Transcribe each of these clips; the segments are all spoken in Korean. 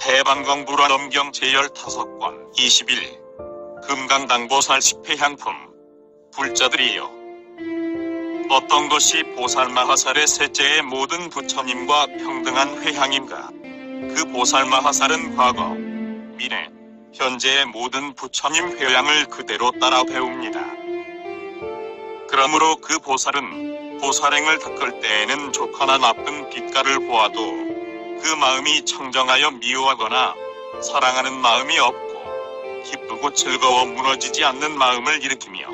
해방광불화 넘경 제15권 21 금강당보살 10회향품 불자들이여, 어떤 것이 보살마하살의 셋째의 모든 부처님과 평등한 회향인가? 그 보살마하살은 과거, 미래, 현재의 모든 부처님 회향을 그대로 따라 배웁니다. 그러므로 그 보살은 보살행을 닦을 때에는 좋거나 나쁜 빛깔을 보아도 그 마음이 청정하여 미워하거나 사랑하는 마음이 없고 기쁘고 즐거워 무너지지 않는 마음을 일으키며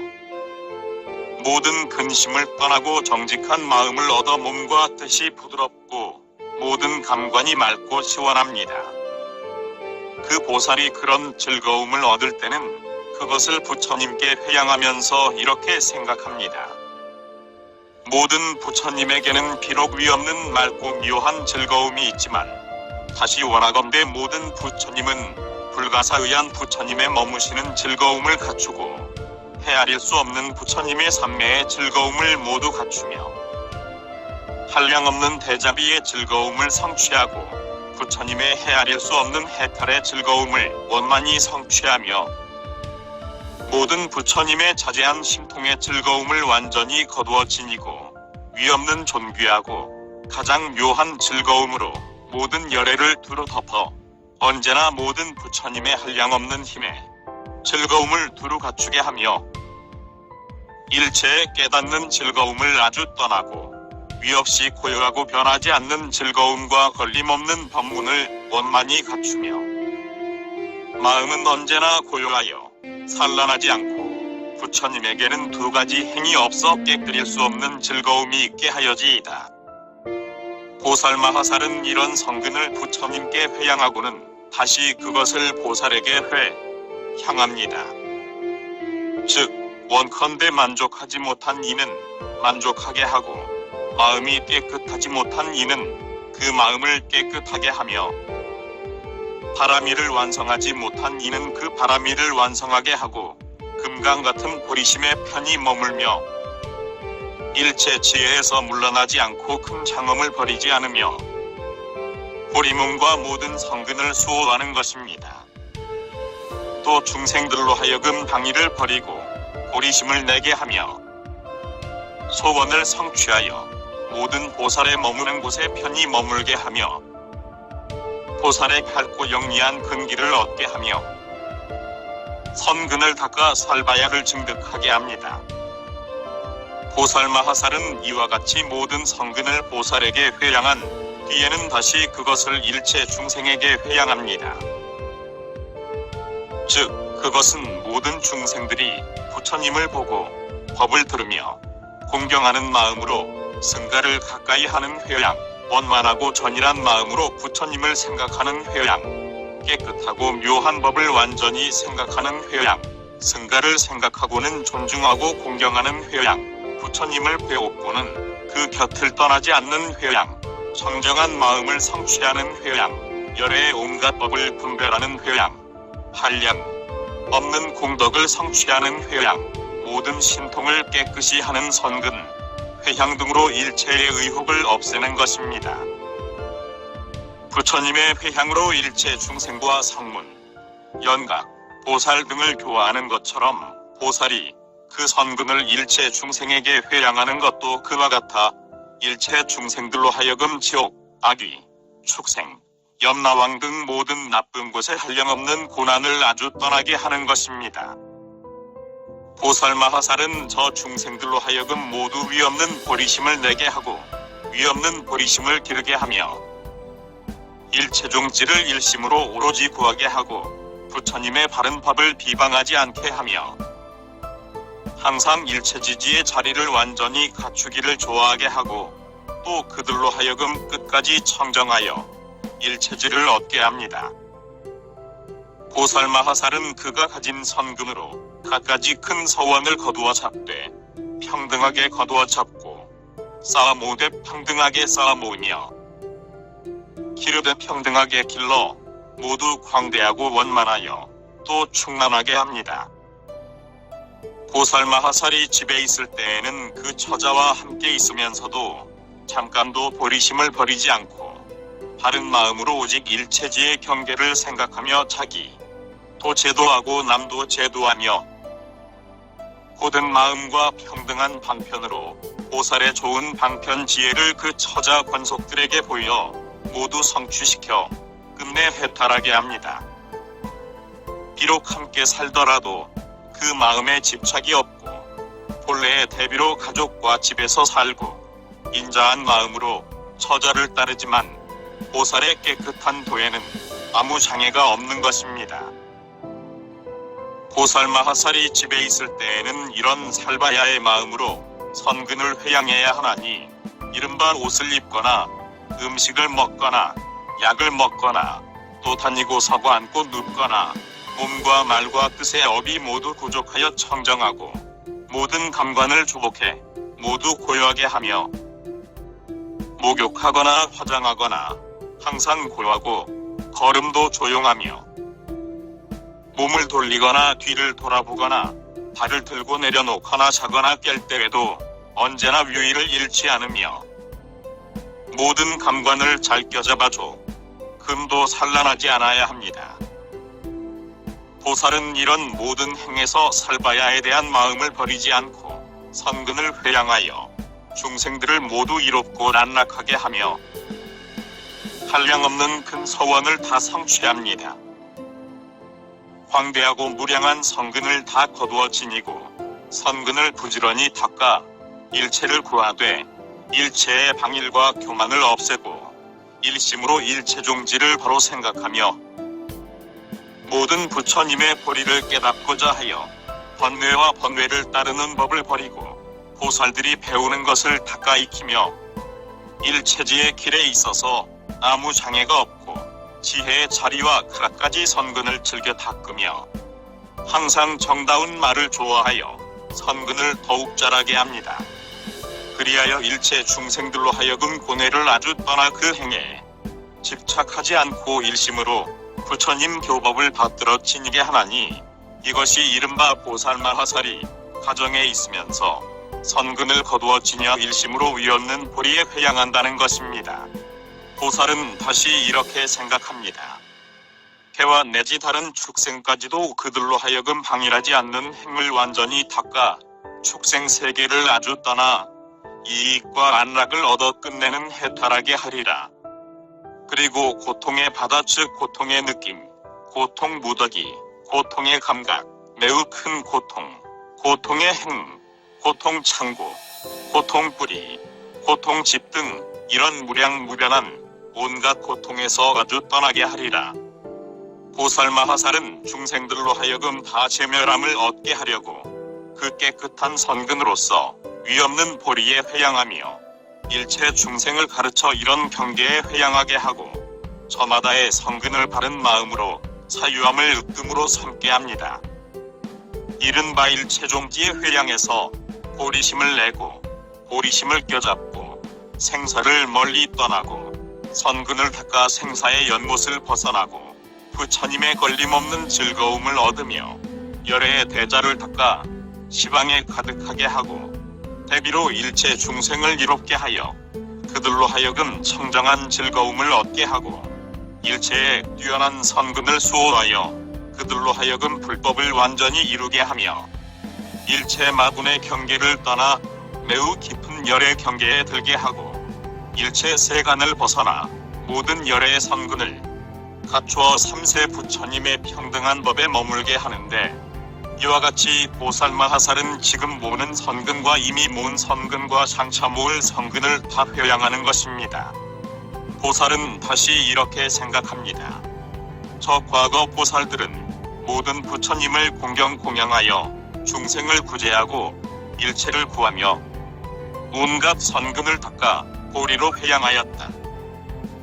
모든 근심을 떠나고 정직한 마음을 얻어 몸과 뜻이 부드럽고 모든 감관이 맑고 시원합니다. 그 보살이 그런 즐거움을 얻을 때는 그것을 부처님께 회양하면서 이렇게 생각합니다. 모든 부처님에게는 비록 위없는 맑고 묘한 즐거움이 있지만 다시 원하건대 모든 부처님은 불가사의한 부처님의 머무시는 즐거움을 갖추고 헤아릴 수 없는 부처님의 삼매의 즐거움을 모두 갖추며 한량없는 대자비의 즐거움을 성취하고 부처님의 헤아릴 수 없는 해탈의 즐거움을 원만히 성취하며 모든 부처님의 자제한 심통의 즐거움을 완전히 거두어 지니고 위없는 존귀하고 가장 묘한 즐거움으로 모든 열애를 두루 덮어 언제나 모든 부처님의 한량없는 힘에 즐거움을 두루 갖추게 하며 일체의 깨닫는 즐거움을 아주 떠나고 위없이 고요하고 변하지 않는 즐거움과 걸림없는 법문을 원만히 갖추며 마음은 언제나 고요하여 산란하지 않고 부처님에게는 두 가지 행이 없어 깨뜨릴 수 없는 즐거움이 있게 하여지이다. 보살마하살은 이런 성근을 부처님께 회양하고는 다시 그것을 보살에게 향합니다. 즉 원컨대 만족하지 못한 이는 만족하게 하고 마음이 깨끗하지 못한 이는 그 마음을 깨끗하게 하며 바라미를 완성하지 못한 이는 그 바라미를 완성하게 하고 금강 같은 보리심에 편히 머물며 일체 지혜에서 물러나지 않고 큰 장엄을 버리지 않으며 보리문과 모든 성근을 수호하는 것입니다. 또 중생들로 하여금 방위를 버리고 보리심을 내게 하며 소원을 성취하여 모든 보살에 머무는 곳에 편히 머물게 하며 보살의 밝고 영리한 근기를 얻게 하며 선근을 닦아 살바약을 증득하게 합니다. 보살마하살은 이와 같이 모든 성근을 보살에게 회양한 뒤에는 다시 그것을 일체 중생에게 회양합니다. 즉 그것은 모든 중생들이 부처님을 보고 법을 들으며 공경하는 마음으로 승가를 가까이 하는 회양, 원만하고 전일한 마음으로 부처님을 생각하는 회양, 깨끗하고 묘한 법을 완전히 생각하는 회양, 승가를 생각하고는 존중하고 공경하는 회양, 부처님을 배웠고는 그 곁을 떠나지 않는 회양, 청정한 마음을 성취하는 회양, 열애의 온갖 법을 분별하는 회양, 한량 없는 공덕을 성취하는 회양, 모든 신통을 깨끗이 하는 선근, 회향 등으로 일체의 의혹을 없애는 것입니다. 부처님의 회향으로 일체 중생과 성문, 연각, 보살 등을 교화하는 것처럼 보살이 그 선근을 일체 중생에게 회양하는 것도 그와 같아 일체 중생들로 하여금 지옥, 악귀, 축생, 염라왕 등 모든 나쁜 곳에 한량없는 고난을 아주 떠나게 하는 것입니다. 보살마하살은 저 중생들로 하여금 모두 위없는 보리심을 내게 하고 위없는 보리심을 기르게 하며 일체 종지를 일심으로 오로지 구하게 하고 부처님의 바른 법을 비방하지 않게 하며 항상 일체지지의 자리를 완전히 갖추기를 좋아하게 하고 또 그들로 하여금 끝까지 청정하여 일체지를 얻게 합니다. 보살마하살은 그가 가진 선근으로 갖가지 큰 서원을 거두어 잡되 평등하게 거두어 잡고 쌓아모으되 평등하게 쌓아모으며 기르되 평등하게 길러 모두 광대하고 원만하여 또 충만하게 합니다. 보살마하살이 집에 있을 때에는 그 처자와 함께 있으면서도 잠깐도 보리심을 버리지 않고 바른 마음으로 오직 일체지의 경계를 생각하며 자기도 제도하고 남도 제도하며 고든 마음과 평등한 방편으로 보살의 좋은 방편 지혜를 그 처자 권속들에게 보여 모두 성취시켜 끝내 해탈하게 합니다. 비록 함께 살더라도 그 마음에 집착이 없고 본래의 대비로 가족과 집에서 살고 인자한 마음으로 처자를 따르지만 보살의 깨끗한 도에는 아무 장애가 없는 것입니다. 보살 마하살이 집에 있을 때에는 이런 살바야의 마음으로 선근을 회양해야 하나니 이른바 옷을 입거나 음식을 먹거나 약을 먹거나 또 다니고 서고 앉고 눕거나 몸과 말과 뜻의 업이 모두 구족하여 청정하고 모든 감관을 조복해 모두 고요하게 하며 목욕하거나 화장하거나 항상 고요하고 걸음도 조용하며 몸을 돌리거나 뒤를 돌아보거나 발을 들고 내려놓거나 자거나 깰 때에도 언제나 유의를 잃지 않으며 모든 감관을 잘 껴잡아줘 금도 산란하지 않아야 합니다. 보살은 이런 모든 행에서 살바야에 대한 마음을 버리지 않고 선근을 회양하여 중생들을 모두 이롭고 안락하게 하며 한량없는 큰 서원을 다 성취합니다. 광대하고 무량한 선근을 다 거두어 지니고 선근을 부지런히 닦아 일체를 구하되 일체의 방일과 교만을 없애고 일심으로 일체종지를 바로 생각하며 모든 부처님의 보리를 깨닫고자 하여 번뇌와 번뇌를 따르는 법을 버리고 보살들이 배우는 것을 닦아 익히며 일체지의 길에 있어서 아무 장애가 없고 지혜의 자리와 크라까지 선근을 즐겨 닦으며 항상 정다운 말을 좋아하여 선근을 더욱 잘하게 합니다. 그리하여 일체 중생들로 하여금 고뇌를 아주 떠나 그 행에 집착하지 않고 일심으로 부처님 교법을 받들어 지니게 하나니 이것이 이른바 보살마하살이 가정에 있으면서 선근을 거두어 지녀 일심으로 위없는 보리에 회양한다는 것입니다. 보살은 다시 이렇게 생각합니다. 개와 내지 다른 축생까지도 그들로 하여금 방일하지 않는 행을 완전히 닦아 축생 세계를 아주 떠나 이익과 안락을 얻어 끝내는 해탈하게 하리라. 그리고 고통의 바다 즉 고통의 느낌, 고통 무더기, 고통의 감각, 매우 큰 고통, 고통의 행, 고통 창고, 고통 뿌리, 고통 집 등 이런 무량무변한 온갖 고통에서 아주 떠나게 하리라. 보살마하살은 중생들로 하여금 다 제멸함을 얻게 하려고 그 깨끗한 선근으로서 위없는 보리에 회양하며 일체 중생을 가르쳐 이런 경계에 회양하게 하고 저마다의 선근을 바른 마음으로 사유함을 으뜸으로 삼게 합니다. 이른바 일체종지의 회양에서 보리심을 내고 보리심을 껴잡고 생사를 멀리 떠나고 선근을 닦아 생사의 연못을 벗어나고 부처님의 걸림없는 즐거움을 얻으며 열애의 대자를 닦아 시방에 가득하게 하고 대비로 일체 중생을 이롭게 하여 그들로 하여금 청정한 즐거움을 얻게 하고 일체의 뛰어난 선근을 수호하여 그들로 하여금 불법을 완전히 이루게 하며 일체 마분의 경계를 떠나 매우 깊은 열의 경계에 들게 하고 일체 세간을 벗어나 모든 열의 선근을 갖추어 삼세 부처님의 평등한 법에 머물게 하는데 이와 같이 보살마하살은 지금 모는 선근과 이미 모은 선근과 장차 모을 선근을 다 회양하는 것입니다. 보살은 다시 이렇게 생각합니다. 저 과거 보살들은 모든 부처님을 공경하여 중생을 구제하고 일체를 구하며 온갖 선근을 닦아 보리로 회양하였다.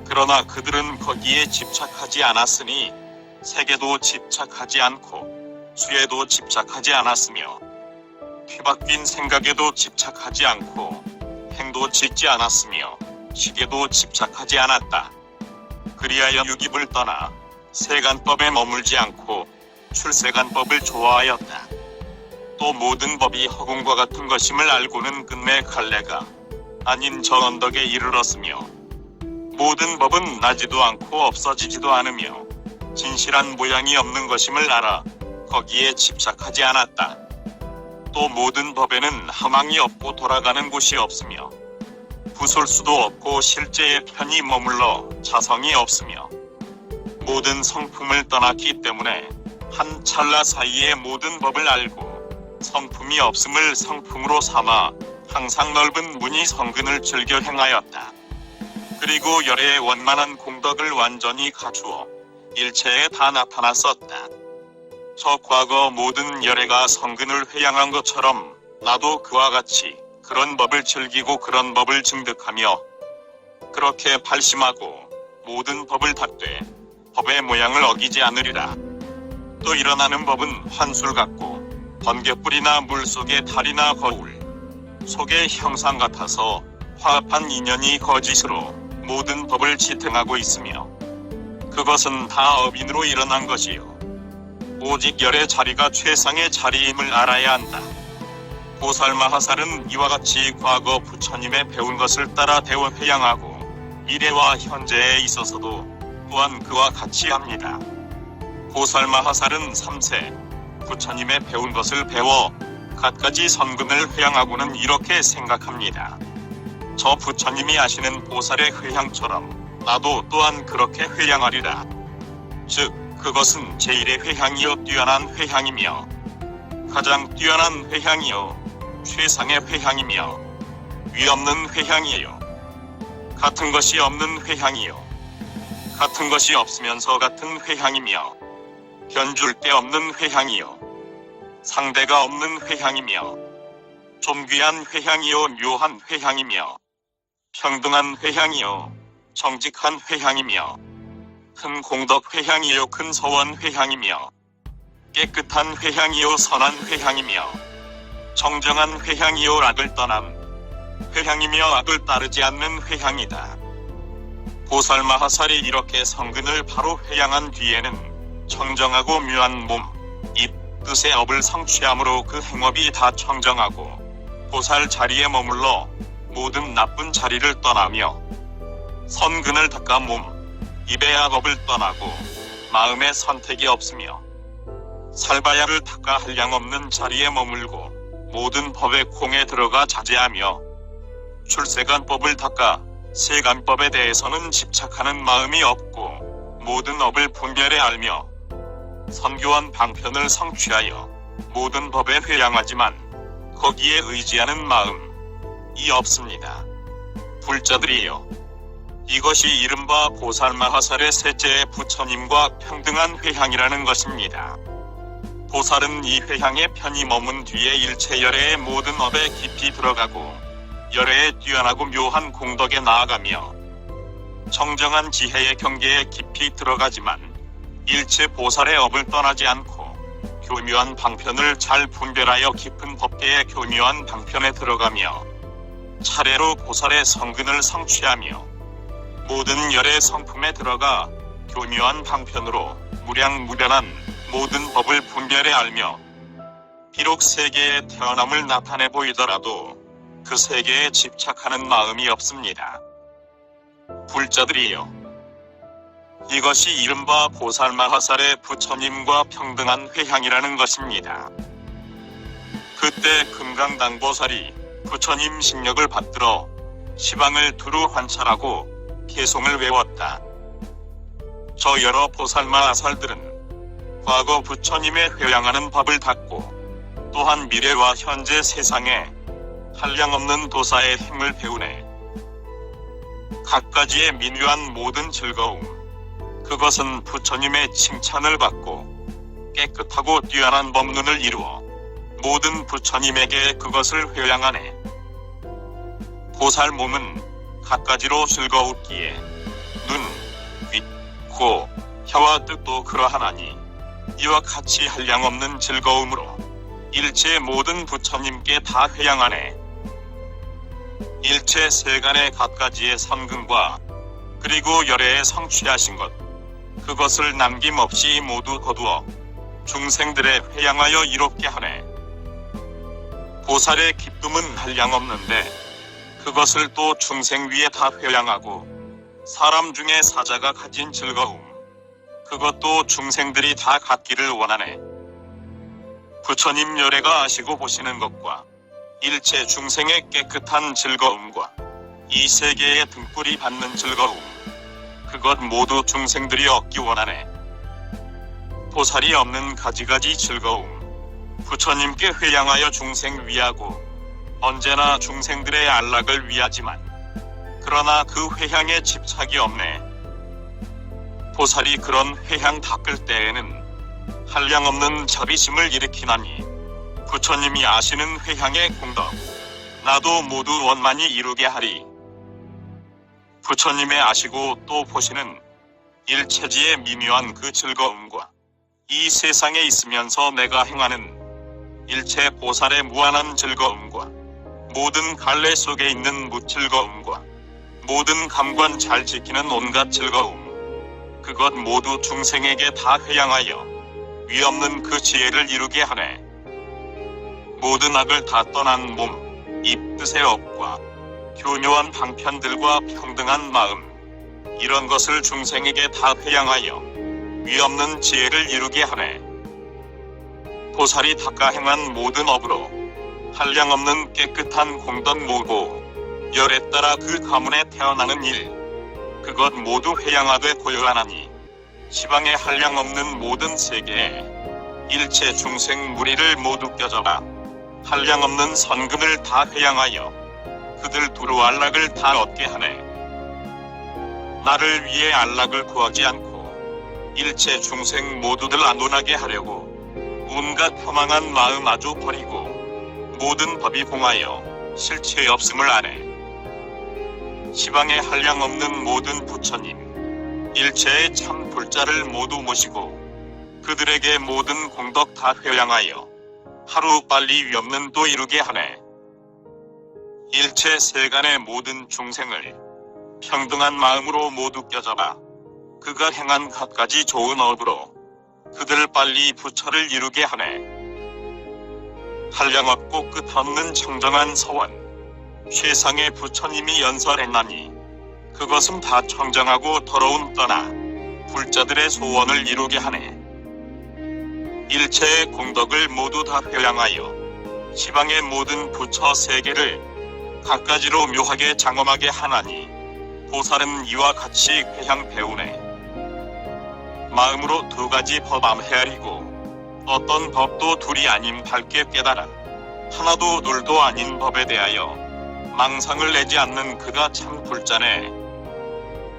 그러나 그들은 거기에 집착하지 않았으니 세계도 집착하지 않고 수에도 집착하지 않았으며 뒤바뀐 생각에도 집착하지 않고 행도 짓지 않았으며 시계도 집착하지 않았다. 그리하여 육입을 떠나 세간법에 머물지 않고 출세간법을 좋아하였다. 또 모든 법이 허공과 같은 것임을 알고는 끝내 갈래가 아닌 저 언덕에 이르렀으며 모든 법은 나지도 않고 없어지지도 않으며 진실한 모양이 없는 것임을 알아 거기에 집착하지 않았다. 또 모든 법에는 하망이 없고 돌아가는 곳이 없으며 부술 수도 없고 실제에 편히 머물러 자성이 없으며 모든 성품을 떠났기 때문에 한 찰나 사이에 모든 법을 알고 성품이 없음을 성품으로 삼아 항상 넓은 문이 성근을 즐겨 행하였다. 그리고 열애의 원만한 공덕을 완전히 갖추어 일체에 다 나타났었다. 저 과거 모든 열애가 성근을 회양한 것처럼 나도 그와 같이 그런 법을 즐기고 그런 법을 증득하며 그렇게 발심하고 모든 법을 닦되 법의 모양을 어기지 않으리라. 또 일어나는 법은 환술 같고 번갯불이나 물속의 달이나 거울 속의 형상 같아서 화합한 인연이 거짓으로 모든 법을 지탱하고 있으며 그것은 다 업인으로 일어난 것이요 오직 열의 자리가 최상의 자리임을 알아야 한다. 보살마하살은 이와 같이 과거 부처님의 배운 것을 따라 대워 회양하고 미래와 현재에 있어서도 또한 그와 같이 합니다. 보살마하살은 3세 부처님의 배운 것을 배워 갖가지 선근을 회양하고는 이렇게 생각합니다. 저 부처님이 하시는 보살의 회양처럼 나도 또한 그렇게 회양하리라. 즉 그것은 제1의 회향이요 뛰어난 회향이며 가장 뛰어난 회향이요 최상의 회향이며 위없는 회향이에요. 같은 것이 없는 회향이요 같은 것이 없으면서 같은 회향이며 견줄 데 없는 회향이요 상대가 없는 회향이며 좀 귀한 회향이요 묘한 회향이며 평등한 회향이요 정직한 회향이며 큰 공덕 회향이요 큰 서원 회향이며 깨끗한 회향이요 선한 회향이며 정정한 회향이요 악을 떠남 회향이며 악을 따르지 않는 회향이다. 보살마하살이 이렇게 성근을 바로 회양한 뒤에는 청정하고 묘한 몸, 입, 뜻의 업을 성취함으로 그 행업이 다 청정하고 보살 자리에 머물러 모든 나쁜 자리를 떠나며 선근을 닦아 몸, 입의 악업을 떠나고 마음의 선택이 없으며 살바야를 닦아 한량없는 자리에 머물고 모든 법의 공에 들어가 자제하며 출세간법을 닦아 세간법에 대해서는 집착하는 마음이 없고 모든 업을 분별해 알며 선교한 방편을 성취하여 모든 법에 회양하지만 거기에 의지하는 마음이 없습니다. 불자들이여, 이것이 이른바 보살마하살의 셋째의 부처님과 평등한 회향이라는 것입니다. 보살은 이 회향에 편히 머문 뒤에 일체 열애의 모든 업에 깊이 들어가고 열애에 뛰어나고 묘한 공덕에 나아가며 정정한 지혜의 경계에 깊이 들어가지만 일체 보살의 업을 떠나지 않고 교묘한 방편을 잘 분별하여 깊은 법계의 교묘한 방편에 들어가며 차례로 보살의 성근을 성취하며 모든 열의 성품에 들어가 교묘한 방편으로 무량무변한 모든 법을 분별해 알며 비록 세계의 태어남을 나타내 보이더라도 그 세계에 집착하는 마음이 없습니다. 불자들이여, 이것이 이른바 보살마하살의 부처님과 평등한 회향이라는 것입니다. 그때 금강당보살이 부처님 심력을 받들어 시방을 두루 관찰하고 개송을 외웠다. 저 여러 보살마하살들은 과거 부처님의 회양하는 법을 닦고 또한 미래와 현재 세상에 한량없는 도사의 힘을 배우네. 갖가지의 민유한 모든 즐거움, 그것은 부처님의 칭찬을 받고 깨끗하고 뛰어난 법문을 이루어 모든 부처님에게 그것을 회양하네. 보살 몸은 갖가지로 즐거웠기에 눈, 귀, 코, 혀와 뜻도 그러하나니 이와 같이 한량없는 즐거움으로 일체 모든 부처님께 다 회양하네. 일체 세간의 갖가지의 선근과 그리고 열애에 성취하신 것, 그것을 남김없이 모두 거두어 중생들의 회양하여 이롭게 하네. 보살의 기쁨은 한량없는데 그것을 또 중생 위에 다 회양하고 사람 중에 사자가 가진 즐거움, 그것도 중생들이 다 갖기를 원하네. 부처님 열애가 아시고 보시는 것과 일체 중생의 깨끗한 즐거움과 이 세계의 등불이 받는 즐거움, 그것 모두 중생들이 얻기 원하네. 보살이 없는 가지가지 즐거움, 부처님께 회양하여 중생 위하고 언제나 중생들의 안락을 위하지만 그러나 그 회향에 집착이 없네. 보살이 그런 회향 닦을 때에는 한량없는 자비심을 일으키나니 부처님이 아시는 회향의 공덕, 나도 모두 원만히 이루게 하리. 부처님의 아시고 또 보시는 일체지의 미묘한 그 즐거움과 이 세상에 있으면서 내가 행하는 일체 보살의 무한한 즐거움과 모든 갈래 속에 있는 무즐거움과 모든 감관 잘 지키는 온갖 즐거움, 그것 모두 중생에게 다 회양하여 위없는 그 지혜를 이루게 하네. 모든 악을 다 떠난 몸, 입 뜻의 업과 교묘한 방편들과 평등한 마음, 이런 것을 중생에게 다 회양하여 위없는 지혜를 이루게 하네. 보살이 닦아 행한 모든 업으로 한량없는 깨끗한 공덕 모고 열에 따라 그 가문에 태어나는 일, 그것 모두 회양하되 고요하나니 시방에 한량없는 모든 세계에 일체 중생 무리를 모두 껴져가 한량없는 선금을 다 회양하여 그들 두루 안락을 다 얻게 하네. 나를 위해 안락을 구하지 않고 일체 중생 모두들 안온하게 하려고 온갖 혐망한 마음 아주 버리고 모든 법이 공하여 실체 없음을 아네. 시방에 한량없는 모든 부처님, 일체의 참 불자를 모두 모시고 그들에게 모든 공덕 다 회양하여 하루빨리 위없는 도 이루게 하네. 일체 세간의 모든 중생을 평등한 마음으로 모두 껴잡아 그가 행한 갖가지 좋은 업으로 그들을 빨리 부처를 이루게 하네. 한량없고 끝없는 청정한 서원, 최상의 부처님이 연설했나니 그것은 다 청정하고 더러운 떠나 불자들의 소원을 이루게 하네. 일체의 공덕을 모두 다 회양하여 시방의 모든 부처 세계를 갖가지로 묘하게 장엄하게 하나니 보살은 이와 같이 회향 배우네. 마음으로 두 가지 법 암 헤아리고 어떤 법도 둘이 아닌 밝게 깨달아 하나도 둘도 아닌 법에 대하여 망상을 내지 않는 그가 참 불자네.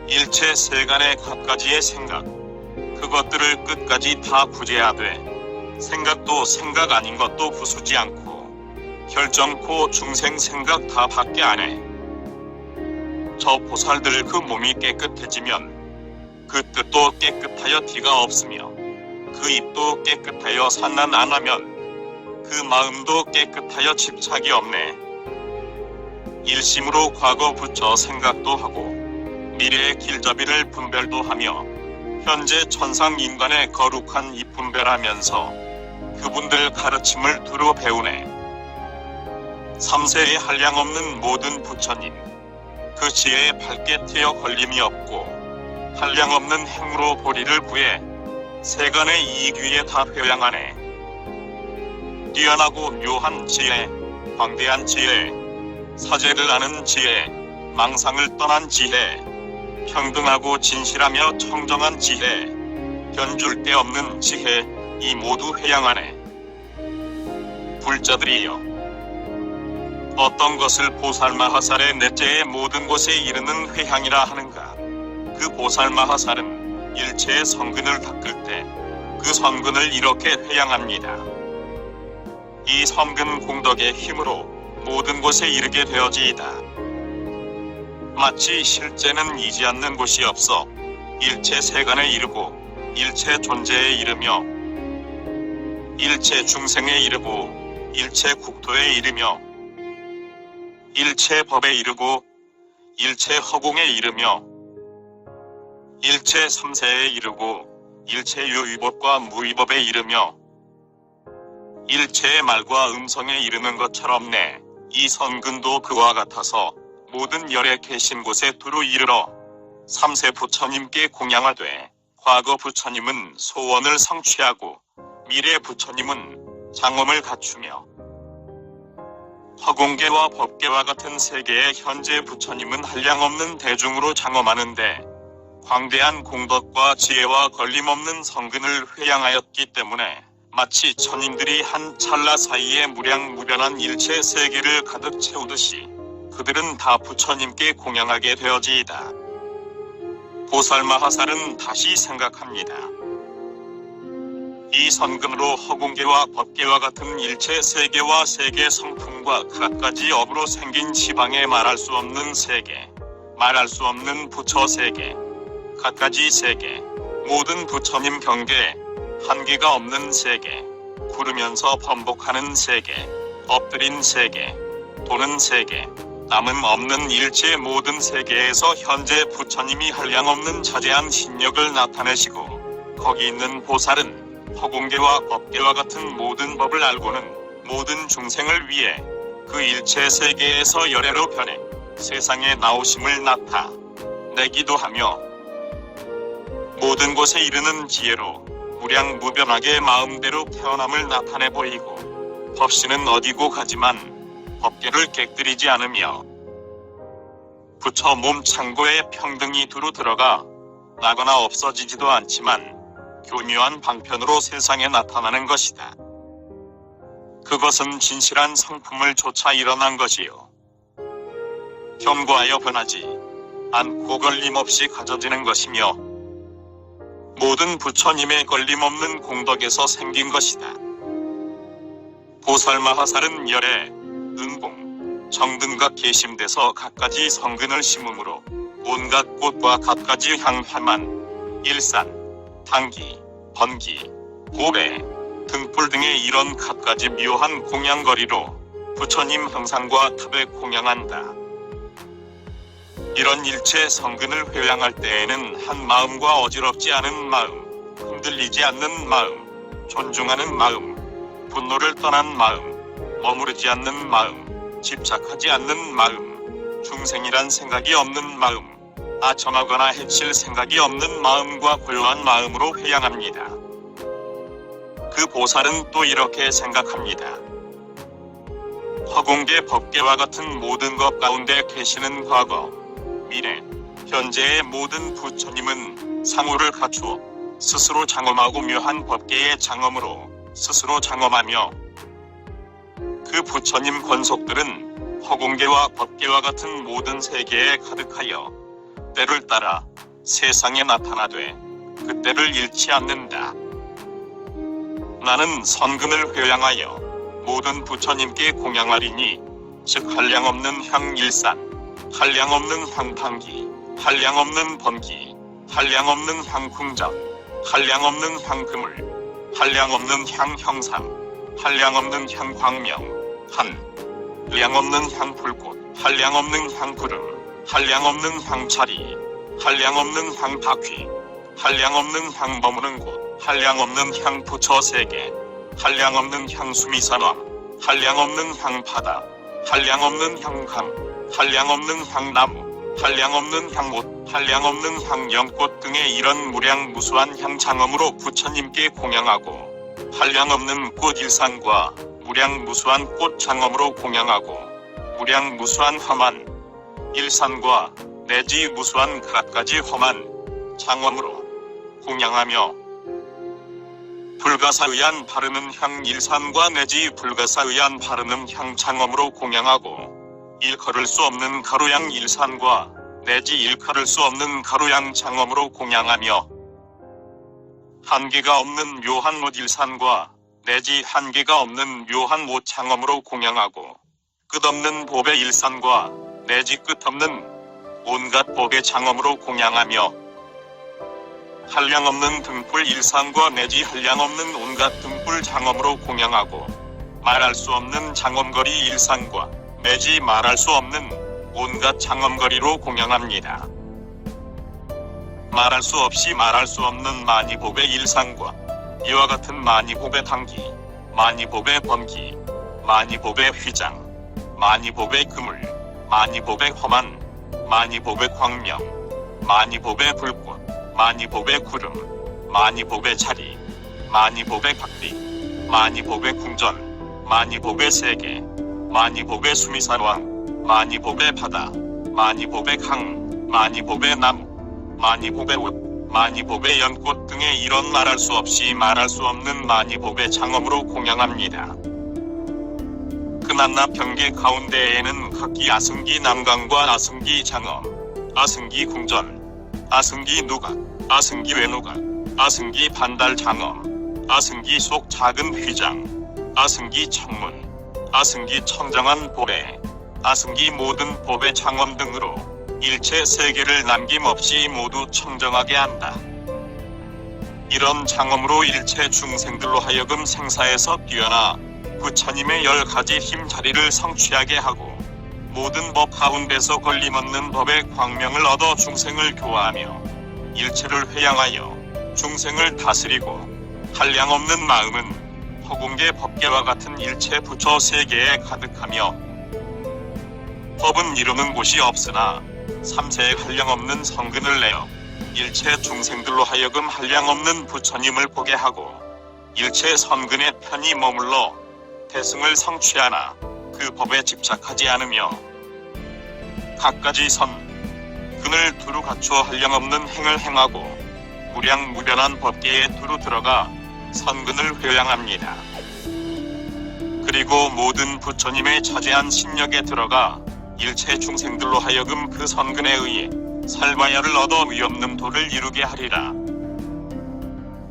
일체 세간의 갖가지의 생각, 그것들을 끝까지 다 구제하되 생각도 생각 아닌 것도 부수지 않고 결정코 중생 생각 다 밖에 안 해. 저 보살들 그 몸이 깨끗해지면 그 뜻도 깨끗하여 티가 없으며 그 입도 깨끗하여 산란 안 하면 그 마음도 깨끗하여 집착이 없네. 일심으로 과거 부처 생각도 하고 미래의 길잡이를 분별도 하며 현재 천상 인간의 거룩한 입 분별하면서 그분들 가르침을 두루 배우네. 3세에 한량없는 모든 부처님, 그 지혜에 밝게 튀어 걸림이 없고 한량없는 행으로 보리를 구해 세간의 이익 위에 다 회양하네. 뛰어나고 묘한 지혜, 광대한 지혜, 사제를 아는 지혜, 망상을 떠난 지혜, 평등하고 진실하며 청정한 지혜, 견줄 데 없는 지혜, 이 모두 회양하네. 불자들이여, 어떤 것을 보살마하살의 넷째의 모든 곳에 이르는 회향이라 하는가? 그 보살마하살은 일체의 성근을 닦을 때 그 성근을 이렇게 회양합니다. 이 성근 공덕의 힘으로 모든 곳에 이르게 되어지이다. 마치 실제는 이지 않는 곳이 없어 일체 세간에 이르고 일체 존재에 이르며 일체 중생에 이르고 일체 국토에 이르며 일체 법에 이르고 일체 허공에 이르며 일체 삼세에 이르고 일체 유의법과 무의법에 이르며 일체의 말과 음성에 이르는 것처럼 이 성근도 그와 같아서 모든 열에 계신 곳에 두루 이르러 3세 부처님께 공양하되 과거 부처님은 소원을 성취하고 미래 부처님은 장엄을 갖추며 허공계와 법계와 같은 세계의 현재 부처님은 한량없는 대중으로 장엄하는데 광대한 공덕과 지혜와 걸림없는 성근을 회양하였기 때문에 마치 천인들이 한 찰나 사이에 무량무변한 일체 세계를 가득 채우듯이 그들은 다 부처님께 공양하게 되어지이다. 보살마하살은 다시 생각합니다. 이 선근으로 허공계와 법계와 같은 일체 세계와 세계 성품과 갖가지 업으로 생긴 지방에 말할 수 없는 세계, 말할 수 없는 부처 세계, 갖가지 세계, 모든 부처님 경계, 한계가 없는 세계, 구르면서 번복하는 세계, 엎드린 세계, 도는 세계, 남음 없는 일체 모든 세계에서 현재 부처님이 한량없는 자제한 신력을 나타내시고 거기 있는 보살은 허공계와 법계와 같은 모든 법을 알고는 모든 중생을 위해 그 일체 세계에서 열애로 변해 세상에 나오심을 나타내기도 하며 모든 곳에 이르는 지혜로 무량무변하게 마음대로 태어남을 나타내 보이고 법신은 어디고 가지만 법계를 객들이지 않으며 부처 몸 창고에 평등히 두루 들어가 나거나 없어지지도 않지만 교묘한 방편으로 세상에 나타나는 것이다. 그것은 진실한 성품을 좇아 일어난 것이요. 견고하여 변하지 않고 걸림없이 가져지는 것이며 모든 부처님의 걸림없는 공덕에서 생긴 것이다. 보살마하살은 열애, 은공, 정등각 계심돼서 갖가지 성근을 심음으로 온갖 꽃과 갖가지 향화만, 일산, 당기, 번기, 고배, 등불 등의 이런 갖가지 묘한 공양거리로 부처님 형상과 탑에 공양한다. 이런 일체 성근을 회양할 때에는 한 마음과 어지럽지 않은 마음, 흔들리지 않는 마음, 존중하는 마음, 분노를 떠난 마음, 머무르지 않는 마음, 집착하지 않는 마음, 중생이란 생각이 없는 마음, 아첨하거나 해칠 생각이 없는 마음과 고요한 마음으로 회양합니다. 그 보살은 또 이렇게 생각합니다. 허공계 법계와 같은 모든 것 가운데 계시는 과거, 미래, 현재의 모든 부처님은 상호를 갖추어 스스로 장엄하고 묘한 법계의 장엄으로 스스로 장엄하며 그 부처님 권속들은 허공계와 법계와 같은 모든 세계에 가득하여 때를 따라 세상에 나타나되 그 때를 잃지 않는다. 나는 선근을 회양하여 모든 부처님께 공양하리니 즉 한량없는 향일산, 한량없는 향탄기, 한량없는 번기, 한량없는 향궁적, 한량없는 향그물, 한량없는 향형상, 한량없는 향광명, 한량없는 향불꽃, 한량없는 향구름, 한량없는 향차리, 한량없는 향바퀴, 한량없는 향머무는 곳, 한량없는 향부처 세계, 한량없는 향수미산왕, 한량없는 향바다, 한량없는 향강, 한량없는 향나무, 한량없는 향못, 한량없는 향연꽃 등의 이런 무량무수한 향장엄으로 부처님께 공양하고 한량없는 꽃일산과 무량무수한 꽃장엄으로 공양하고 무량무수한 험한 일산과 내지 무수한 갖가지 험한 장엄으로 공양하며 불가사의한 바르는 향 일산과 내지 불가사의한 바르는 향 장엄으로 공양하고 일컬을 수 없는 가로양 일산과 내지 일컬을 수 없는 가로양 장엄으로 공양하며 한계가 없는 묘한 옷 일산과 내지 한계가 없는 묘한 옷 장엄으로 공양하고 끝없는 법의 일산과 내지 끝없는 온갖 법의 장엄으로 공양하며 한량없는 등불 일산과 내지 한량없는 온갖 등불 장엄으로 공양하고 말할 수 없는 장엄거리 일산과 내지 말할 수 없는 온갖 장엄거리로 공양합니다. 말할 수 없이 말할 수 없는 만이법의 일상과 이와 같은 만이법의 당기, 만이법의 번기, 만이법의 휘장, 만이법의 그물, 만이법의 험한, 만이법의 광명, 만이법의 불꽃, 만이법의 구름, 만이법의 자리, 만이법의 각리, 만이법의 궁전, 만이법의 세계, 만이법의 수미산왕, 만이법의 바다, 만이법의 강, 만이법의 나무, 만이법의 옷, 만이법의 연꽃 등의 이런 말할 수 없이 말할 수 없는 만이법의 장엄으로 공양합니다. 그나나 병계 가운데에는 각기 아승기 남강과 아승기 장엄, 아승기 궁전, 아승기 누각, 아승기 외누각, 아승기 반달 장엄, 아승기 속 작은 휘장, 아승기 청문, 아승기 청정한 보배, 아승기 모든 법의 장엄 등으로 일체 세계를 남김없이 모두 청정하게 한다. 이런 장엄으로 일체 중생들로 하여금 생사에서 뛰어나 부처님의 10가지 힘자리를 성취하게 하고 모든 법 가운데서 걸림없는 법의 광명을 얻어 중생을 교화하며 일체를 회양하여 중생을 다스리고 한량없는 마음은 허공계 법계와 같은 일체 부처 세계에 가득하며 법은 이루는 곳이 없으나 삼세에 한량없는 성근을 내어 일체 중생들로 하여금 한량없는 부처님을 보게 하고 일체 선근에 편히 머물러 대승을 성취하나 그 법에 집착하지 않으며 갖가지 근을 두루 갖추어 한량없는 행을 행하고 무량무변한 법계에 두루 들어가 선근을 회양합니다. 그리고 모든 부처님의 차지한 신력에 들어가 일체 중생들로 하여금 그 선근에 의해 살바야를 얻어 위없는 도를 이루게 하리라.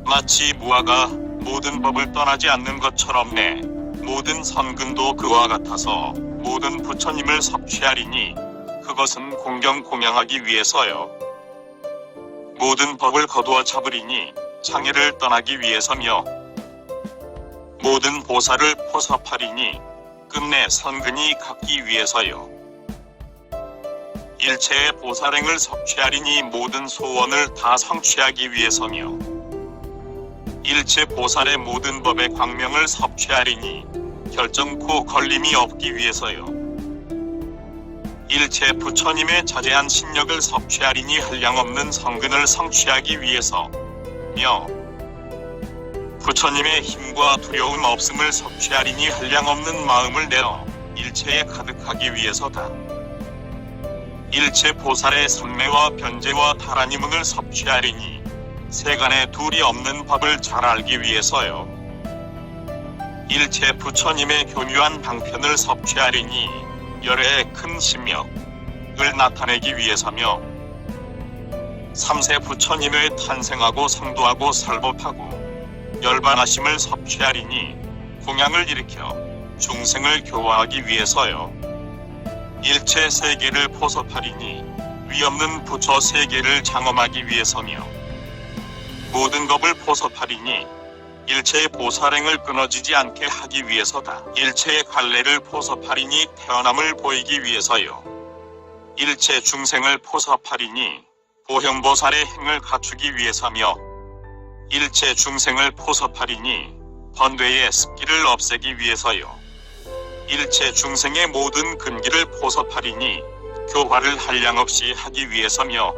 마치 무화가 모든 법을 떠나지 않는 것처럼 내 모든 선근도 그와 같아서 모든 부처님을 섭취하리니 그것은 공경 공양하기 위해서요. 모든 법을 거두어 잡으리니 장애를 떠나기 위해서며 모든 보살을 포섭하리니 끝내 선근이 갖기 위해서요. 일체의 보살행을 섭취하리니 모든 소원을 다 성취하기 위해서며 일체 보살의 모든 법의 광명을 섭취하리니 결정코 걸림이 없기 위해서요. 일체 부처님의 자제한 신력을 섭취하리니 한량없는 성근을 성취하기 위해서며 부처님의 힘과 두려움 없음을 섭취하리니 한량없는 마음을 내어 일체에 가득하기 위해서다. 일체 보살의 선매와 변제와 다라니문을 섭취하리니 세간에 둘이 없는 법을 잘 알기 위해서요. 일체 부처님의 교묘한 방편을 섭취하리니 열애의 큰 심력을 나타내기 위해서며 삼세 부처님의 탄생하고 성도하고 설법하고 열반하심을 섭취하리니 공양을 일으켜 중생을 교화하기 위해서요. 일체 세계를 포섭하리니 위없는 부처 세계를 장엄하기 위해서며 모든 법을 포섭하리니 일체의 보살행을 끊어지지 않게 하기 위해서다. 일체의 갈래를 포섭하리니 태어남을 보이기 위해서요. 일체 중생을 포섭하리니 보현보살의 행을 갖추기 위해서며 일체 중생을 포섭하리니 번뇌의 습기를 없애기 위해서요. 일체 중생의 모든 근기를 포섭하리니 교화를 한량없이 하기 위해서며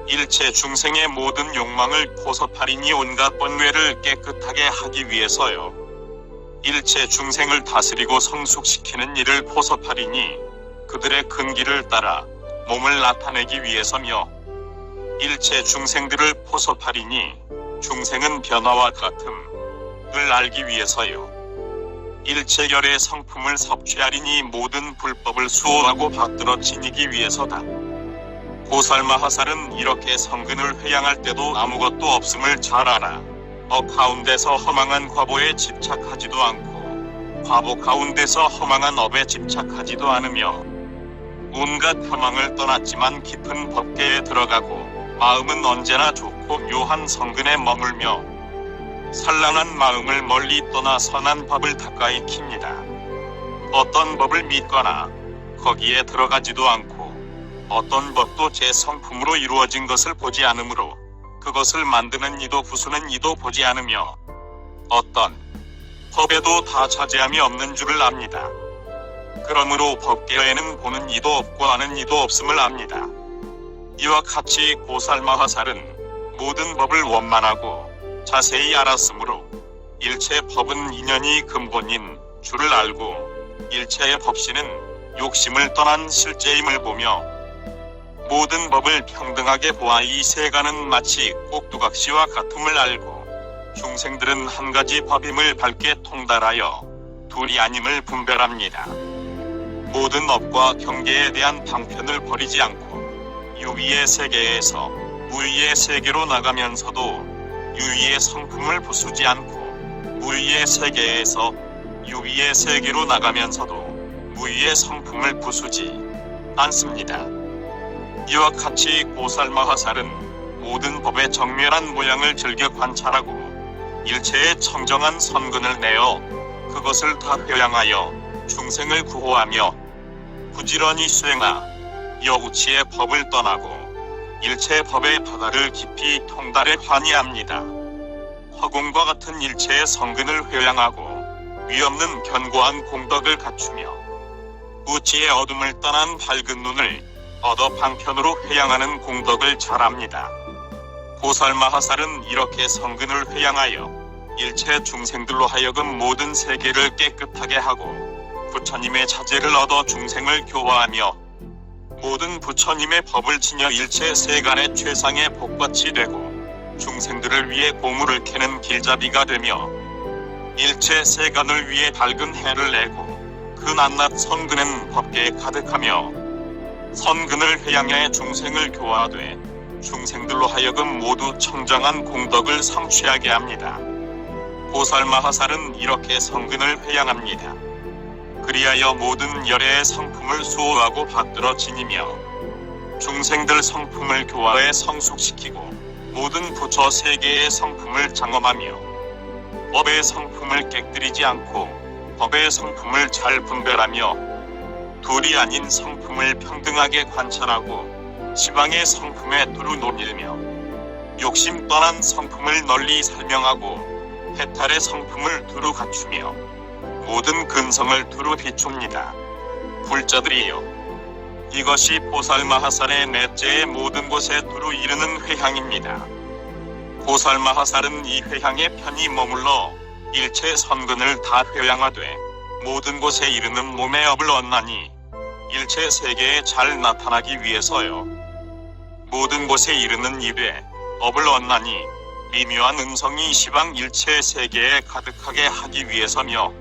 일체 중생의 모든 욕망을 포섭하리니 온갖 번뇌를 깨끗하게 하기 위해서요. 일체 중생을 다스리고 성숙시키는 일을 포섭하리니 그들의 근기를 따라 몸을 나타내기 위해서며 일체 중생들을 포섭하리니 중생은 변화와 같음을 알기 위해서요. 일체결의 성품을 섭취하리니 모든 불법을 수호하고 받들어 지니기 위해서다. 보살마하살은 이렇게 성근을 회양할 때도 아무것도 없음을 잘 알아 가운데서 허망한 과보에 집착하지도 않고 과보 가운데서 허망한 업에 집착하지도 않으며 온갖 혐망을 떠났지만 깊은 법계에 들어가고 마음은 언제나 좋고 묘한 성근에 머물며 산란한 마음을 멀리 떠나 선한 법을 가까이 킵니다. 어떤 법을 믿거나 거기에 들어가지도 않고 어떤 법도 제 성품으로 이루어진 것을 보지 않으므로 그것을 만드는 이도 부수는 이도 보지 않으며 어떤 법에도 다 자제함이 없는 줄을 압니다. 그러므로 법계에는 보는 이도 없고 아는 이도 없음을 압니다. 이와 같이 고살마하살은 모든 법을 원만하고 자세히 알았으므로 일체 법은 인연이 근본인 줄을 알고 일체의 법신은 욕심을 떠난 실제임을 보며 모든 법을 평등하게 보아 이 세간은 마치 꼭두각시와 같음을 알고 중생들은 한 가지 법임을 밝게 통달하여 둘이 아님을 분별합니다. 모든 업과 경계에 대한 방편을 버리지 않고 유의의 세계에서 무의의 세계로 나가면서도 유의의 성품을 부수지 않고 무의의 세계에서 유의의 세계로 나가면서도 무의의 성품을 부수지 않습니다. 이와 같이 고살마하살은 모든 법의 정밀한 모양을 즐겨 관찰하고 일체의 청정한 선근을 내어 그것을 다 회양하여 중생을 구호하며 부지런히 수행하 여우치의 법을 떠나고 일체 법의 바다를 깊이 통달해 환희합니다. 화공과 같은 일체의 성근을 회양하고 위없는 견고한 공덕을 갖추며 우치의 어둠을 떠난 밝은 눈을 얻어 방편으로 회양하는 공덕을 잘합니다. 고살마하살은 이렇게 성근을 회양하여 일체 중생들로 하여금 모든 세계를 깨끗하게 하고 부처님의 자제를 얻어 중생을 교화하며 모든 부처님의 법을 지녀 일체 세간의 최상의 복받이 되고 중생들을 위해 고물을 캐는 길잡이가 되며 일체 세간을 위해 밝은 해를 내고 그 낱낱 선근은 법계에 가득하며 선근을 회양해 중생을 교화하되 중생들로 하여금 모두 청정한 공덕을 성취하게 합니다. 고살마하살은 이렇게 성근을 회양합니다. 그리하여 모든 열애의 성품을 수호하고 받들어 지니며 중생들 성품을 교화해 성숙시키고 모든 부처 세계의 성품을 장엄하며 법의 성품을 깨뜨리지 않고 법의 성품을 잘 분별하며 둘이 아닌 성품을 평등하게 관찰하고 시방의 성품에 두루 논일며 욕심 떠난 성품을 널리 설명하고 해탈의 성품을 두루 갖추며 모든 근성을 두루 비춥니다. 불자들이여, 이것이 고살마하살의 넷째의 모든 곳에 두루 이르는 회향입니다. 고살마하살은 이 회향에 편히 머물러 일체 선근을 다 회양하되 모든 곳에 이르는 몸의 업을 얻나니 일체 세계에 잘 나타나기 위해서요. 모든 곳에 이르는 입에 업을 얻나니 미묘한 음성이 시방 일체 세계에 가득하게 하기 위해서며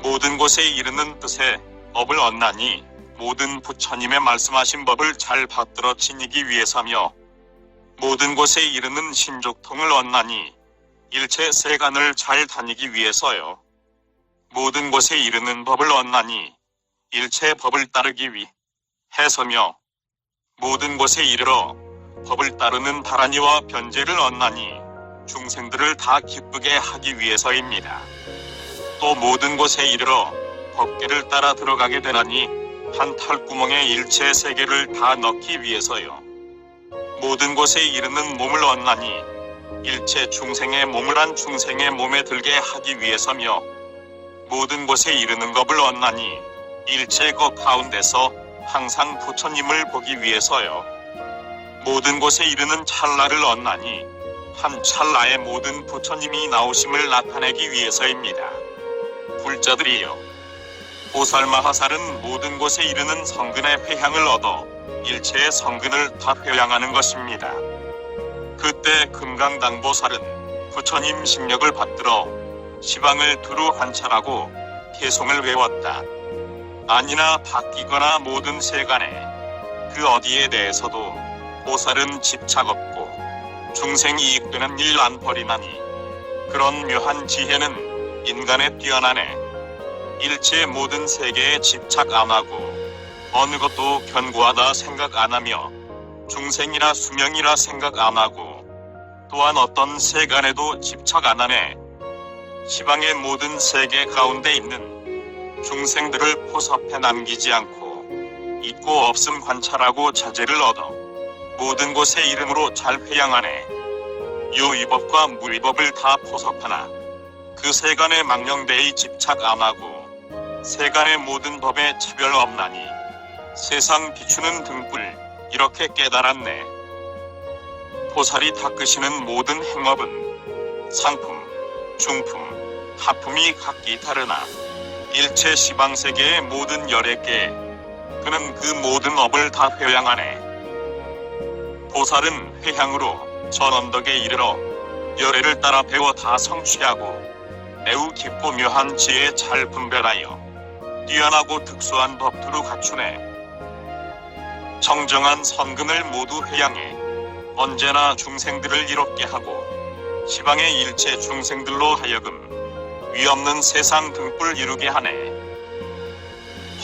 모든 곳에 이르는 뜻에 업을 얻나니 모든 부처님의 말씀하신 법을 잘 받들어 지니기 위해서며 모든 곳에 이르는 신족통을 얻나니 일체 세간을 잘 다니기 위해서요. 모든 곳에 이르는 법을 얻나니 일체 법을 따르기 위해서며 모든 곳에 이르러 법을 따르는 다란이와 변제를 얻나니 중생들을 다 기쁘게 하기 위해서입니다. 또 모든 곳에 이르러 법계를 따라 들어가게 되나니 한 털구멍에 일체 세계를 다 넣기 위해서요. 모든 곳에 이르는 몸을 얻나니 일체 중생의 몸을 한 중생의 몸에 들게 하기 위해서며 모든 곳에 이르는 법을 얻나니 일체 것 가운데서 항상 부처님을 보기 위해서요. 모든 곳에 이르는 찰나를 얻나니 한 찰나에 모든 부처님이 나오심을 나타내기 위해서입니다. 불자들이여, 고살마하살은 모든 곳에 이르는 성근의 회향을 얻어 일체의 성근을 다 회양하는 것입니다. 그때 금강당보살은 부처님 심력을 받들어 시방을 두루 관찰하고 개송을 외웠다. 아니나 바뀌거나 모든 세간에 그 어디에 대해서도 보살은 집착 없고 중생 이익되는 일 안 버리나니 그런 묘한 지혜는 인간에 뛰어나네. 일체 모든 세계에 집착 안 하고 어느 것도 견고하다 생각 안 하며 중생이라 수명이라 생각 안 하고 또한 어떤 세간에도 집착 안 하네. 시방의 모든 세계 가운데 있는 중생들을 포섭해 남기지 않고 있고 없음 관찰하고 자제를 얻어 모든 곳에 이름으로 잘 회양하네. 유의법과 무의법을 다 포섭하나 그 세간의 망령대의 집착 안 하고 세간의 모든 법에 차별 없나니 세상 비추는 등불 이렇게 깨달았네. 보살이 닦으시는 모든 행업은 상품, 중품, 하품이 각기 다르나 일체 시방세계의 모든 열애께 그는 그 모든 업을 다 회양하네. 보살은 회향으로 전 언덕에 이르러 열애를 따라 배워 다 성취하고 매우 깊고 묘한 지혜에 잘 분별하여 뛰어나고 특수한 법투로 갖추네. 정정한 선근을 모두 회양해 언제나 중생들을 이롭게 하고 시방의 일체 중생들로 하여금 위없는 세상 등불 이루게 하네.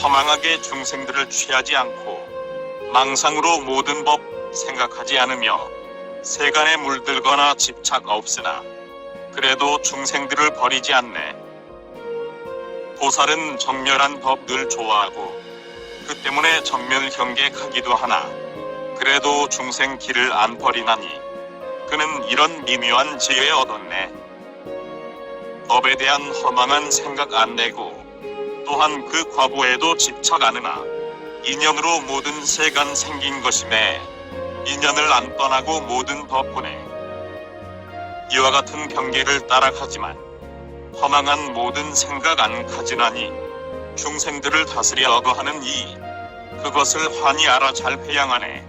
허망하게 중생들을 취하지 않고 망상으로 모든 법 생각하지 않으며 세간에 물들거나 집착 없으나 그래도 중생들을 버리지 않네. 보살은 정멸한 법 늘 좋아하고 그 때문에 정멸 경계하기도 하나 그래도 중생 길을 안 버리나니 그는 이런 미묘한 지혜 얻었네. 법에 대한 허망한 생각 안 내고 또한 그 과보에도 집착 않으나 인연으로 모든 세간 생긴 것임에 인연을 안 떠나고 모든 법보네. 이와 같은 경계를 따라가지만 허망한 모든 생각 안 가지나니 중생들을 다스려 어거하는 이 그것을 환히 알아 잘 회양하네.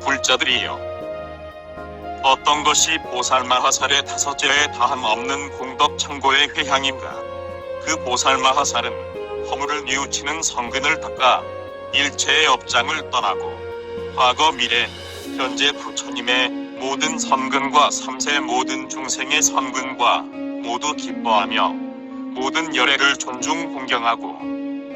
불자들이여, 어떤 것이 보살마하살의 다섯째에 다함 없는 공덕 창고의 회향인가? 그 보살마하살은 허물을 뉘우치는 성근을 닦아 일체의 업장을 떠나고 과거 미래 현재 부처님의 모든 선근과 삼세 모든 중생의 선근과 모두 기뻐하며 모든 열애를 존중 공경하고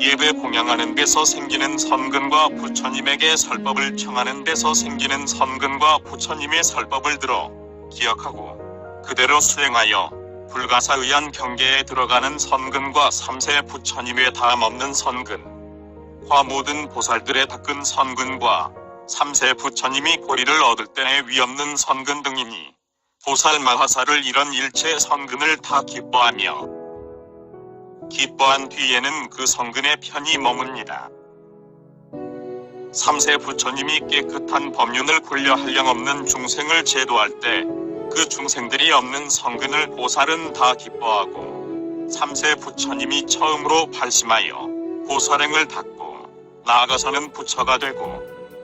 예배 공양하는 데서 생기는 선근과 부처님에게 설법을 청하는 데서 생기는 선근과 부처님의 설법을 들어 기억하고 그대로 수행하여 불가사의한 경계에 들어가는 선근과 삼세 부처님의 다함없는 선근과 모든 보살들의 닦은 선근과 삼세 부처님이 고리를 얻을 때의 위없는 선근 등이니 보살마하살을 이런 일체 선근을 다 기뻐하며 기뻐한 뒤에는 그 성근에 편히 머뭅니다. 삼세 부처님이 깨끗한 법륜을 굴려 한량없는 중생을 제도할 때 그 중생들이 없는 성근을 보살은 다 기뻐하고 삼세 부처님이 처음으로 발심하여 보살행을 닦고 나아가서는 부처가 되고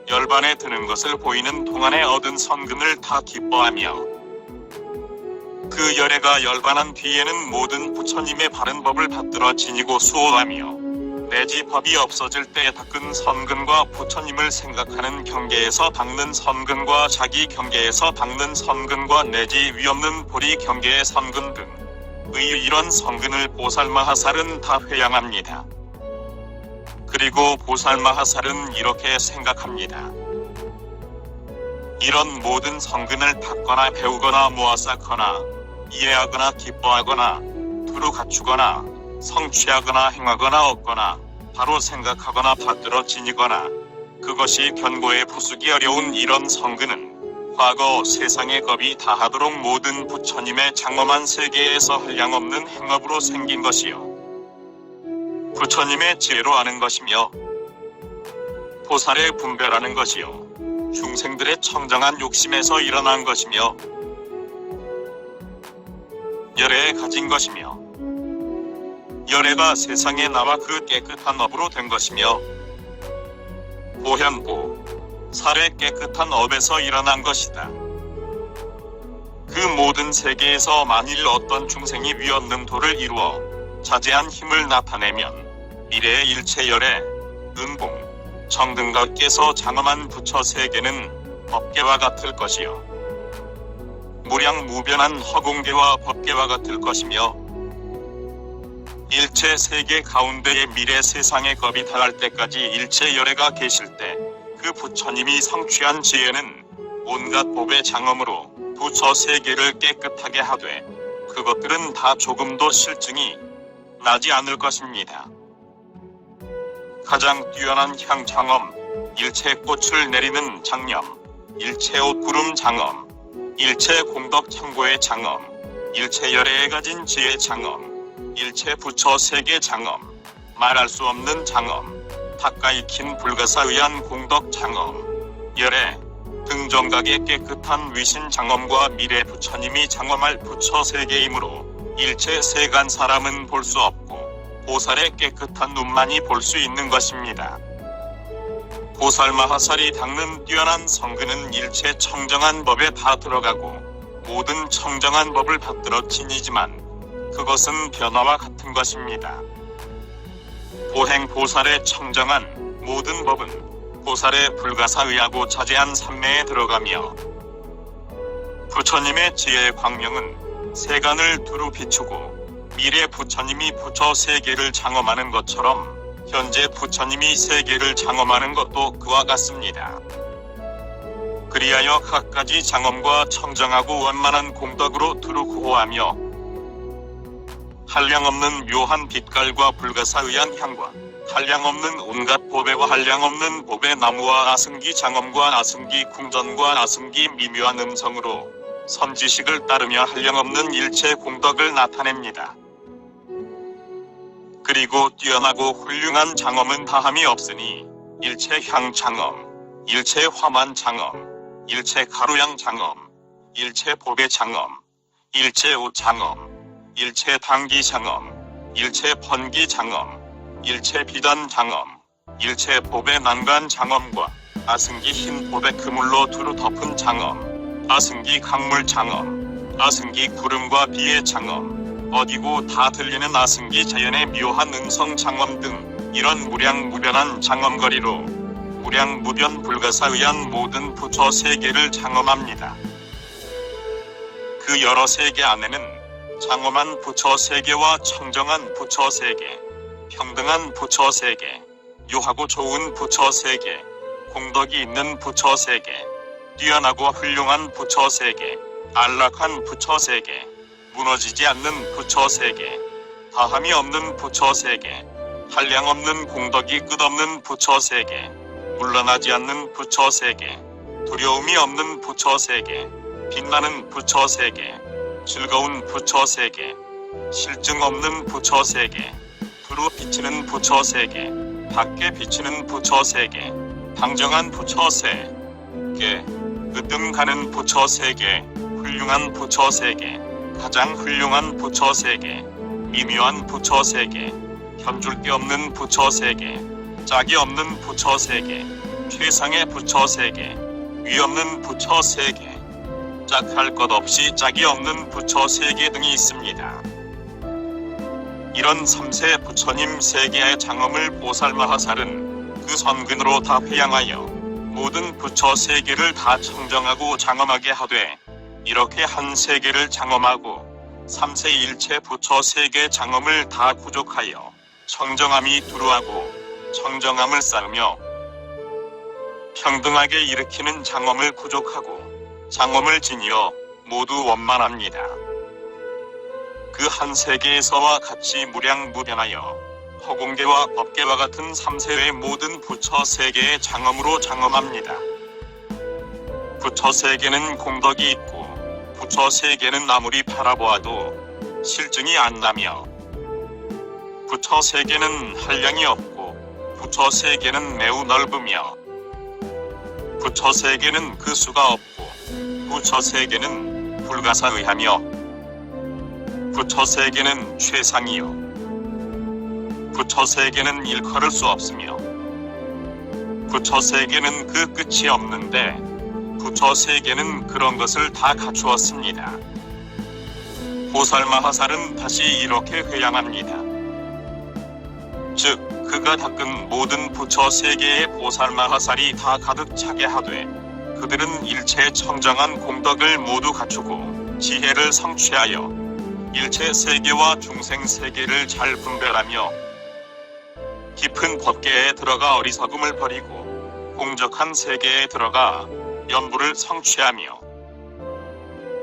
열반에 드는 것을 보이는 동안에 얻은 선근을 다 기뻐하며 그 열애가 열반한 뒤에는 모든 부처님의 바른 법을 받들어 지니고 수호하며 내지 법이 없어질 때에 닦은 선근과 부처님을 생각하는 경계에서 닦는 선근과 자기 경계에서 닦는 선근과 내지 위없는 보리 경계의 선근 등의 이런 선근을 보살마하살은 다 회양합니다. 그리고 보살마하살은 이렇게 생각합니다. 이런 모든 선근을 닦거나 배우거나 모아 쌓거나 이해하거나 기뻐하거나 두루 갖추거나 성취하거나 행하거나 얻거나 바로 생각하거나 받들어 지니거나 그것이 견고해 부수기 어려운 이런 성근은 과거 세상의 겁이 다하도록 모든 부처님의 장엄한 세계에서 한량없는 행업으로 생긴 것이요 부처님의 지혜로 아는 것이며 보살에 분별하는 것이요 중생들의 청정한 욕심에서 일어난 것이며 열애에 가진 것이며 열애가 세상에 나와 그 깨끗한 업으로 된 것이며 보현보 살의 깨끗한 업에서 일어난 것이다. 그 모든 세계에서 만일 어떤 중생이 위없는 도를 이루어 자제한 힘을 나타내면 미래의 일체 열애, 은공, 정등각께서 장엄한 부처 세계는 법계와 같을 것이요 무량무변한 허공계와 법계와 같을 것이며 일체 세계 가운데의 미래 세상의 겁이 닿을 때까지 일체 열애가 계실 때 그 부처님이 성취한 지혜는 온갖 법의 장엄으로 부처 세계를 깨끗하게 하되 그것들은 다 조금도 실증이 나지 않을 것입니다. 가장 뛰어난 향 장엄, 일체 꽃을 내리는 장념, 일체 옷구름 장엄, 일체 공덕 창고의 장엄, 일체 열애에 가진 지혜 장엄, 일체 부처 세계 장엄, 말할 수 없는 장엄, 닦아 익힌 불가사의한 공덕 장엄, 열애, 등정각의 깨끗한 위신 장엄과 미래 부처님이 장엄할 부처 세계이므로 일체 세간 사람은 볼 수 없고 보살의 깨끗한 눈만이 볼 수 있는 것입니다. 보살 마하살이 닦는 뛰어난 성근은 일체 청정한 법에 다 들어가고 모든 청정한 법을 받들어 지니지만 그것은 변화와 같은 것입니다. 보행 보살의 청정한 모든 법은 보살의 불가사의하고 자제한 삼매에 들어가며 부처님의 지혜의 광명은 세간을 두루 비추고 미래 부처님이 부처 세계를 장엄하는 것처럼 현재 부처님이 세계를 장엄하는 것도 그와 같습니다. 그리하여 갖가지 장엄과 청정하고 원만한 공덕으로 두루 구호하며 한량없는 묘한 빛깔과 불가사의한 향과 한량없는 온갖 보배와 한량없는 보배 나무와 아승기 장엄과 아승기 궁전과 아승기 미묘한 음성으로 선지식을 따르며 한량없는 일체 공덕을 나타냅니다. 그리고 뛰어나고 훌륭한 장엄은 다함이 없으니 일체 향 장엄, 일체 화만 장엄, 일체 가루양 장엄, 일체 보배 장엄, 일체 옷 장엄, 일체 당기 장엄, 일체 번기 장엄, 일체 비단 장엄, 일체 보배 난간 장엄과 아승기 흰 보배 그물로 두루 덮은 장엄, 아승기 강물 장엄, 아승기 구름과 비의 장엄, 어디고 다 들리는 아승기 자연의 묘한 음성 장엄 등 이런 무량무변한 장엄거리로 무량무변 불가사의한 모든 부처 세계를 장엄합니다. 그 여러 세계 안에는 장엄한 부처 세계와 청정한 부처 세계, 평등한 부처 세계, 유하고 좋은 부처 세계, 공덕이 있는 부처 세계, 뛰어나고 훌륭한 부처 세계, 안락한 부처 세계, 무너지지 않는 부처 세계, 다함이 없는 부처 세계, 한량없는 공덕이 끝없는 부처 세계, 물러나지 않는 부처 세계, 두려움이 없는 부처 세계, 빛나는 부처 세계, 즐거운 부처 세계, 실증 없는 부처 세계, 두루 비치는 부처 세계, 밖에 비치는 부처 세계, 당정한 부처 세계, 으뜸 가는 부처 세계, 훌륭한 부처 세계, 가장 훌륭한 부처 세계, 미묘한 부처 세계, 견줄 게 없는 부처 세계, 짝이 없는 부처 세계, 최상의 부처 세계, 위 없는 부처 세계, 짝할 것 없이 짝이 없는 부처 세계 등이 있습니다. 이런 3세 부처님 세계의 장엄을 보살마하살은 그 선근으로 다 회양하여 모든 부처 세계를 다 청정하고 장엄하게 하되 이렇게 한 세계를 장엄하고 3세 일체 부처 세계 장엄을 다 구족하여 청정함이 두루하고 청정함을 쌓으며 평등하게 일으키는 장엄을 구족하고 장엄을 지니어 모두 원만합니다. 그 한 세계에서와 같이 무량무변하여 허공계와 법계와 같은 3세의 모든 부처 세계의 장엄으로 장엄합니다. 부처 세계는 공덕이 있고 부처 세계는 아무리 바라보아도 실증이 안 나며 부처 세계는 한량이 없고 부처 세계는 매우 넓으며 부처 세계는 그 수가 없고 부처 세계는 불가사의하며 부처 세계는 최상이요 부처 세계는 일컬을 수 없으며 부처 세계는 그 끝이 없는데 부처 세계는 그런 것을 다 갖추었습니다. 보살마하살은 다시 이렇게 회양합니다. 즉 그가 닦은 모든 부처 세계의 보살마하살이 다 가득 차게 하되 그들은 일체 청정한 공덕을 모두 갖추고 지혜를 성취하여 일체 세계와 중생 세계를 잘 분별하며 깊은 법계에 들어가 어리석음을 버리고 공적한 세계에 들어가 연부를 성취하며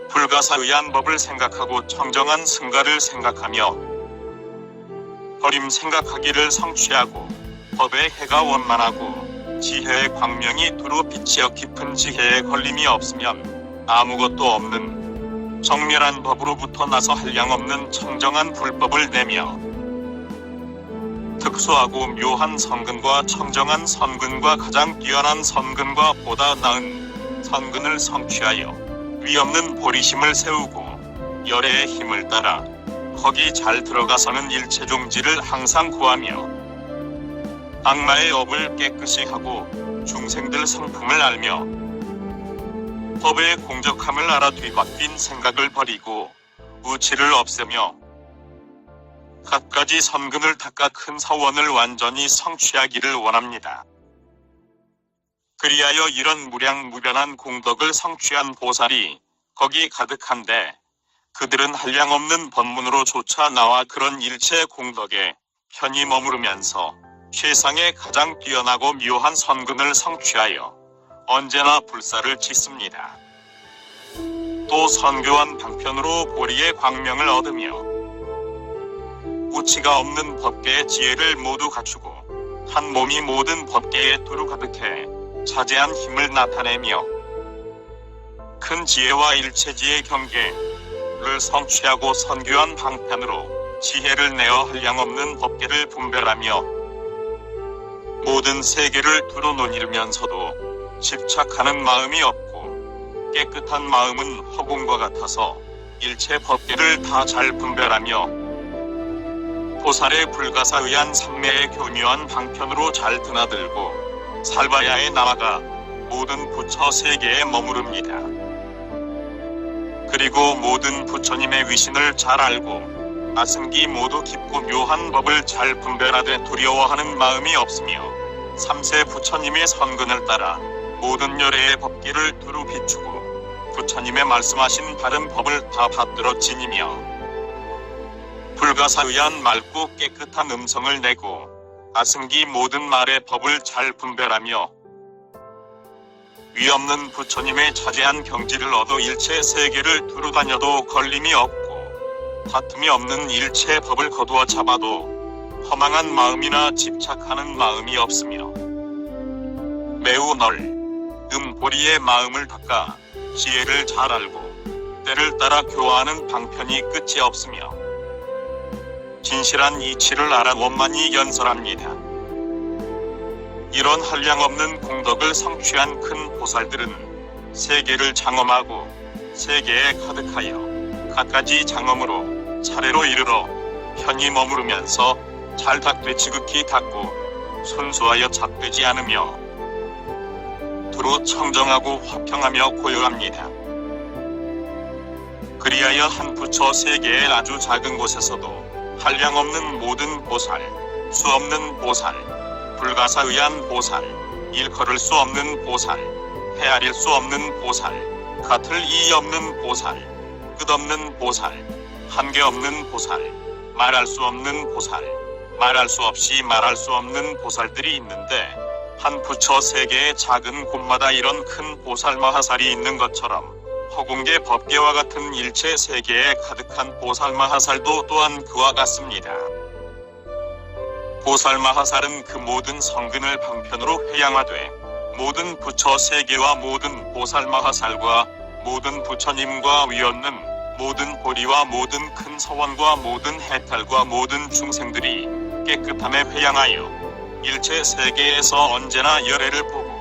불가사의한 법을 생각하고 청정한 승가를 생각하며 버림 생각하기를 성취하고 법의 해가 원만하고 지혜의 광명이 두루 비치어 깊은 지혜에 걸림이 없으면 아무것도 없는 정멸한 법으로부터 나서 한량없는 청정한 불법을 내며 특수하고 묘한 성근과 청정한 성근과 가장 뛰어난 성근과 보다 나은 성근을 성취하여 위없는 보리심을 세우고 열애의 힘을 따라 거기 잘 들어가서는 일체종지를 항상 구하며 악마의 업을 깨끗이 하고 중생들 성품을 알며 법의 공적함을 알아 뒤바뀐 생각을 버리고 우치를 없애며 갖가지 선근을 닦아 큰 사원을 완전히 성취하기를 원합니다. 그리하여 이런 무량무변한 공덕을 성취한 보살이 거기 가득한데 그들은 한량없는 법문으로 조차 나와 그런 일체 공덕에 편히 머무르면서 세상에 가장 뛰어나고 묘한 선근을 성취하여 언제나 불사를 짓습니다. 또 선교한 방편으로 보리의 광명을 얻으며 우치가 없는 법계의 지혜를 모두 갖추고 한 몸이 모든 법계에 두루 가득해 자제한 힘을 나타내며 큰 지혜와 일체지의 경계를 성취하고 선교한 방편으로 지혜를 내어 한량없는 법계를 분별하며 모든 세계를 두루 논이르면서도 집착하는 마음이 없고 깨끗한 마음은 허공과 같아서 일체 법계를 다 잘 분별하며 보살의 불가사의한 삼매의 교묘한 방편으로 잘 드나들고 살바야에 나아가 모든 부처 세계에 머무릅니다. 그리고 모든 부처님의 위신을 잘 알고 아승기 모두 깊고 묘한 법을 잘 분별하되 두려워하는 마음이 없으며 삼세 부처님의 선근을 따라 모든 열애의 법기를 두루 비추고 부처님의 말씀하신 바른 법을 다 받들어 지니며 불가사의한 맑고 깨끗한 음성을 내고 아승기 모든 말의 법을 잘 분별하며 위없는 부처님의 자제한 경지를 얻어 일체 세계를 두루 다녀도 걸림이 없고 다툼이 없는 일체 법을 거두어 잡아도 허망한 마음이나 집착하는 마음이 없으며 매우 보리의 마음을 닦아 지혜를 잘 알고 때를 따라 교화하는 방편이 끝이 없으며 진실한 이치를 알아 원만히 연설합니다. 이런 한량없는 공덕을 성취한 큰 보살들은 세계를 장엄하고 세계에 가득하여 갖가지 장엄으로 차례로 이르러 편히 머무르면서 잘 닦되 지극히 닦고 순수하여 작되지 않으며 두루 청정하고 화평하며 고요합니다. 그리하여 한 부처 세계의 아주 작은 곳에서도 한량없는 모든 보살, 수없는 보살, 불가사의한 보살, 일컬을 수 없는 보살, 헤아릴 수 없는 보살, 같을 이의 없는 보살, 끝없는 보살, 한계없는 보살, 말할 수 없는 보살, 말할 수 없이 말할 수 없는 보살들이 있는데 한 부처 세계의 작은 곳마다 이런 큰 보살 마하살이 있는 것처럼 허공계 법계와 같은 일체 세계에 가득한 보살 마하살도 또한 그와 같습니다. 보살 마하살은 그 모든 성근을 방편으로 회양하되 모든 부처 세계와 모든 보살 마하살과 모든 부처님과 위없는 모든 보리와 모든 큰 서원과 모든 해탈과 모든 중생들이 깨끗함에 회양하여 일체 세계에서 언제나 열애를 보고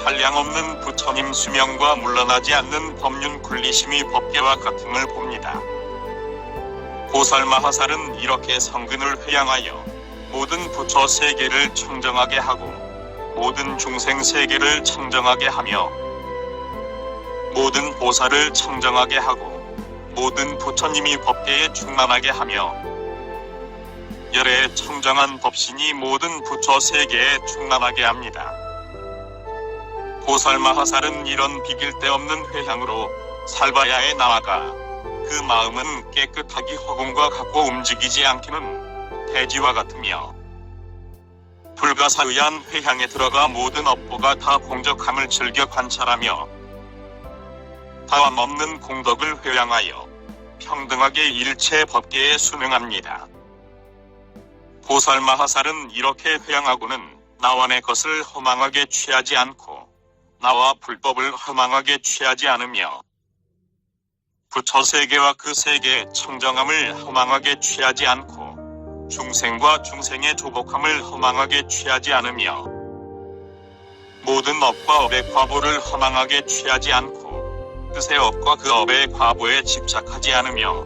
한량없는 부처님 수명과 물러나지 않는 법륜 군리심이 법계와 같음을 봅니다. 보살 마하살은 이렇게 성근을 회양하여 모든 부처 세계를 청정하게 하고 모든 중생 세계를 청정하게 하며 모든 보살을 청정하게 하고 모든 부처님이 법계에 충만하게 하며 열애의 청정한 법신이 모든 부처 세계에 충만하게 합니다. 보살 마하살은 이런 비길 데 없는 회향으로 살바야에 나아가 그 마음은 깨끗하기 허공과 같고 움직이지 않기는 대지와 같으며 불가사의한 회향에 들어가 모든 업보가 다 공적함을 즐겨 관찰하며 다함 없는 공덕을 회양하여 평등하게 일체 법계에 순응합니다. 보살 마하살은 이렇게 회양하고는 나와 내 것을 허망하게 취하지 않고 나와 불법을 허망하게 취하지 않으며 부처 세계와 그 세계의 청정함을 허망하게 취하지 않고 중생과 중생의 조복함을 허망하게 취하지 않으며 모든 업과 업의 과보를 허망하게 취하지 않고 뜻의 업과 그 업의 과보에 집착하지 않으며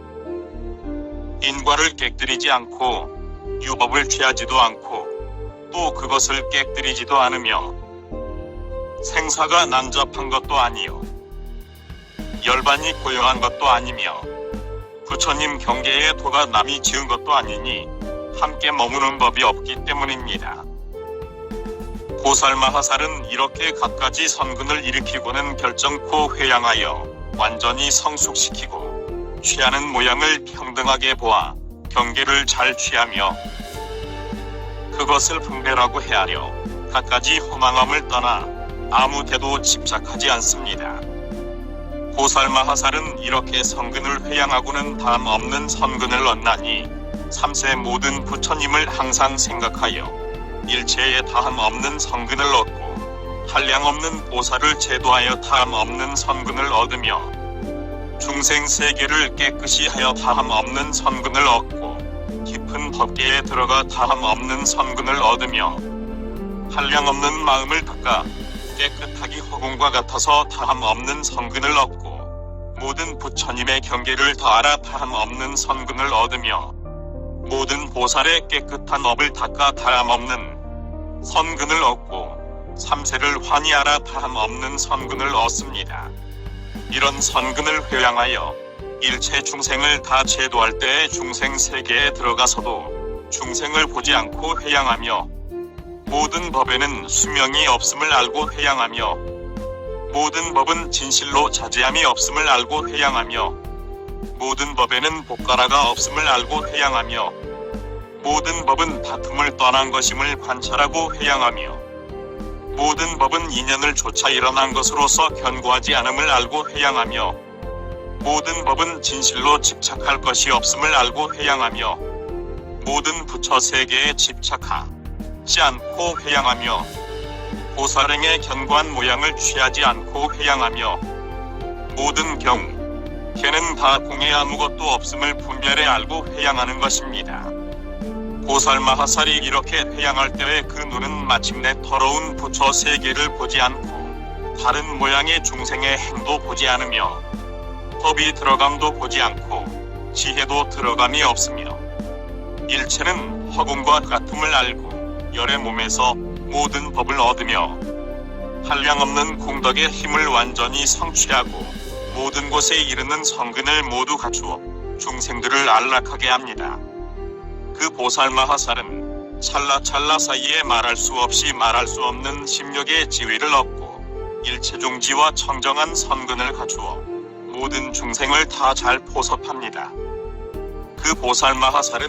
인과를 깨뜨리지 않고 유법을 취하지도 않고 또 그것을 깨뜨리지도 않으며 생사가 난잡한 것도 아니요 열반이 고요한 것도 아니며 부처님 경계의 도가 남이 지은 것도 아니니 함께 머무는 법이 없기 때문입니다. 보살마하살은 이렇게 갖가지 선근을 일으키고는 결정코 회양하여 완전히 성숙시키고 취하는 모양을 평등하게 보아 경계를 잘 취하며 그것을 분별하고 헤아려 갖가지 허망함을 떠나 아무 데도 집착하지 않습니다. 보살마하살은 이렇게 선근을 회양하고는 다음 없는 선근을 얻나니 삼세 모든 부처님을 항상 생각하여 일체에 다함 없는 선근을 얻고 한량없는 보살을 제도하여 다함 없는 선근을 얻으며 중생 세계를 깨끗이 하여 다함 없는 선근을 얻고 깊은 법계에 들어가 다함 없는 선근을 얻으며 한량없는 마음을 닦아 깨끗하기 허공과 같아서 다함 없는 선근을 얻고 모든 부처님의 경계를 다 알아 다함 없는 선근을 얻으며 모든 보살의 깨끗한 업을 닦아 다함 없는 선근을 얻고 삼세를 환히 알아 다함 없는 선근을 얻습니다. 이런 선근을 회양하여 일체 중생을 다 제도할 때에 중생 세계에 들어가서도 중생을 보지 않고 회양하며 모든 법에는 수명이 없음을 알고 회양하며 모든 법은 진실로 자제함이 없음을 알고 회양하며 모든 법에는 복가라가 없음을 알고 회양하며 모든 법은 다툼을 떠난 것임을 관찰하고 회양하며 모든 법은 인연을 좇아 일어난 것으로서 견고하지 않음을 알고 회양하며 모든 법은 진실로 집착할 것이 없음을 알고 회양하며 모든 부처 세계에 집착하지 않고 회양하며 보살행의 견고한 모양을 취하지 않고 회양하며 모든 경계는 다 공에 아무것도 없음을 분별해 알고 회양하는 것입니다. 보살마하살이 이렇게 회양할 때에 그 눈은 마침내 더러운 부처 세계를 보지 않고 다른 모양의 중생의 행도 보지 않으며 법이 들어감도 보지 않고 지혜도 들어감이 없으며 일체는 허공과 같음을 알고 열의 몸에서 모든 법을 얻으며 한량없는 공덕의 힘을 완전히 성취하고 모든 곳에 이르는 성근을 모두 갖추어 중생들을 안락하게 합니다. 그 보살마하살은 찰나찰나 사이에 말할 수 없이 말할 수 없는 심력의 지위를 얻고 일체종지와 청정한 선근을 갖추어 모든 중생을 다 잘 포섭합니다. 그 보살마하살은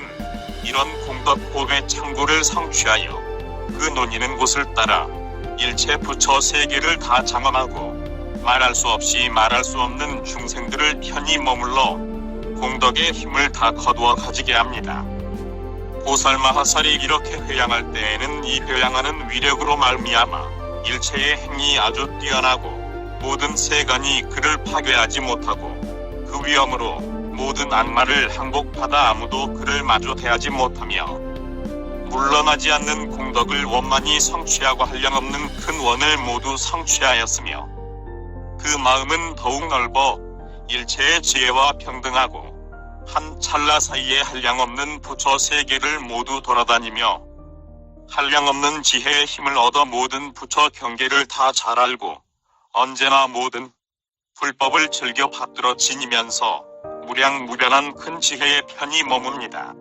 이런 공덕 호의 창구를 성취하여 그 논이는 곳을 따라 일체 부처 세계를 다 장엄하고 말할 수 없이 말할 수 없는 중생들을 편히 머물러 공덕의 힘을 다 거두어 가지게 합니다. 보살마하살이 이렇게 회양할 때에는 이 회양하는 위력으로 말미암아 일체의 행이 아주 뛰어나고 모든 세간이 그를 파괴하지 못하고 그 위엄으로 모든 악마를 항복받아 아무도 그를 마주 대하지 못하며 물러나지 않는 공덕을 원만히 성취하고 한량없는 큰 원을 모두 성취하였으며 그 마음은 더욱 넓어 일체의 지혜와 평등하고 한 찰나 사이에 한량없는 부처 세계를 모두 돌아다니며 한량없는 지혜의 힘을 얻어 모든 부처 경계를 다 잘 알고 언제나 모든 불법을 즐겨 받들어 지니면서 무량무변한 큰 지혜에 편히 머뭅니다.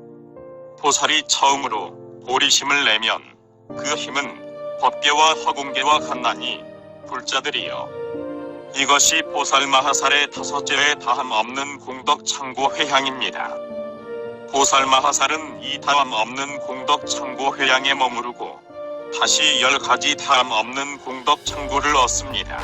보살이 처음으로 보리심을 내면 그 힘은 법계와 허공계와 같나니 불자들이여 이것이 보살마하살의 다섯째의 다함 없는 공덕 창고 회향입니다. 보살마하살은 이 다함 없는 공덕 창고 회향에 머무르고 다시 10가지 다함 없는 공덕 창고를 얻습니다.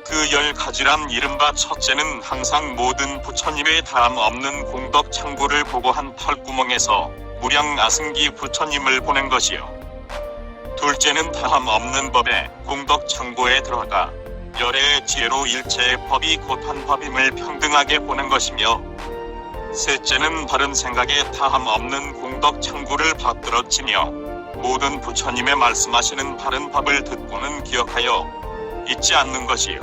그 10가지란 이른바 첫째는 항상 모든 부처님의 다함 없는 공덕 창고를 보고 한 털구멍에서 무량 아승기 부처님을 보는 것이요. 둘째는 다함 없는 법의 공덕 창고에 들어가 열애의 지혜로 일체의 법이 곧한 법임을 평등하게 보는 것이며 셋째는 바른 생각에 다함 없는 공덕 창구를 받들어지며 모든 부처님의 말씀하시는 바른 법을 듣고는 기억하여 잊지 않는 것이요.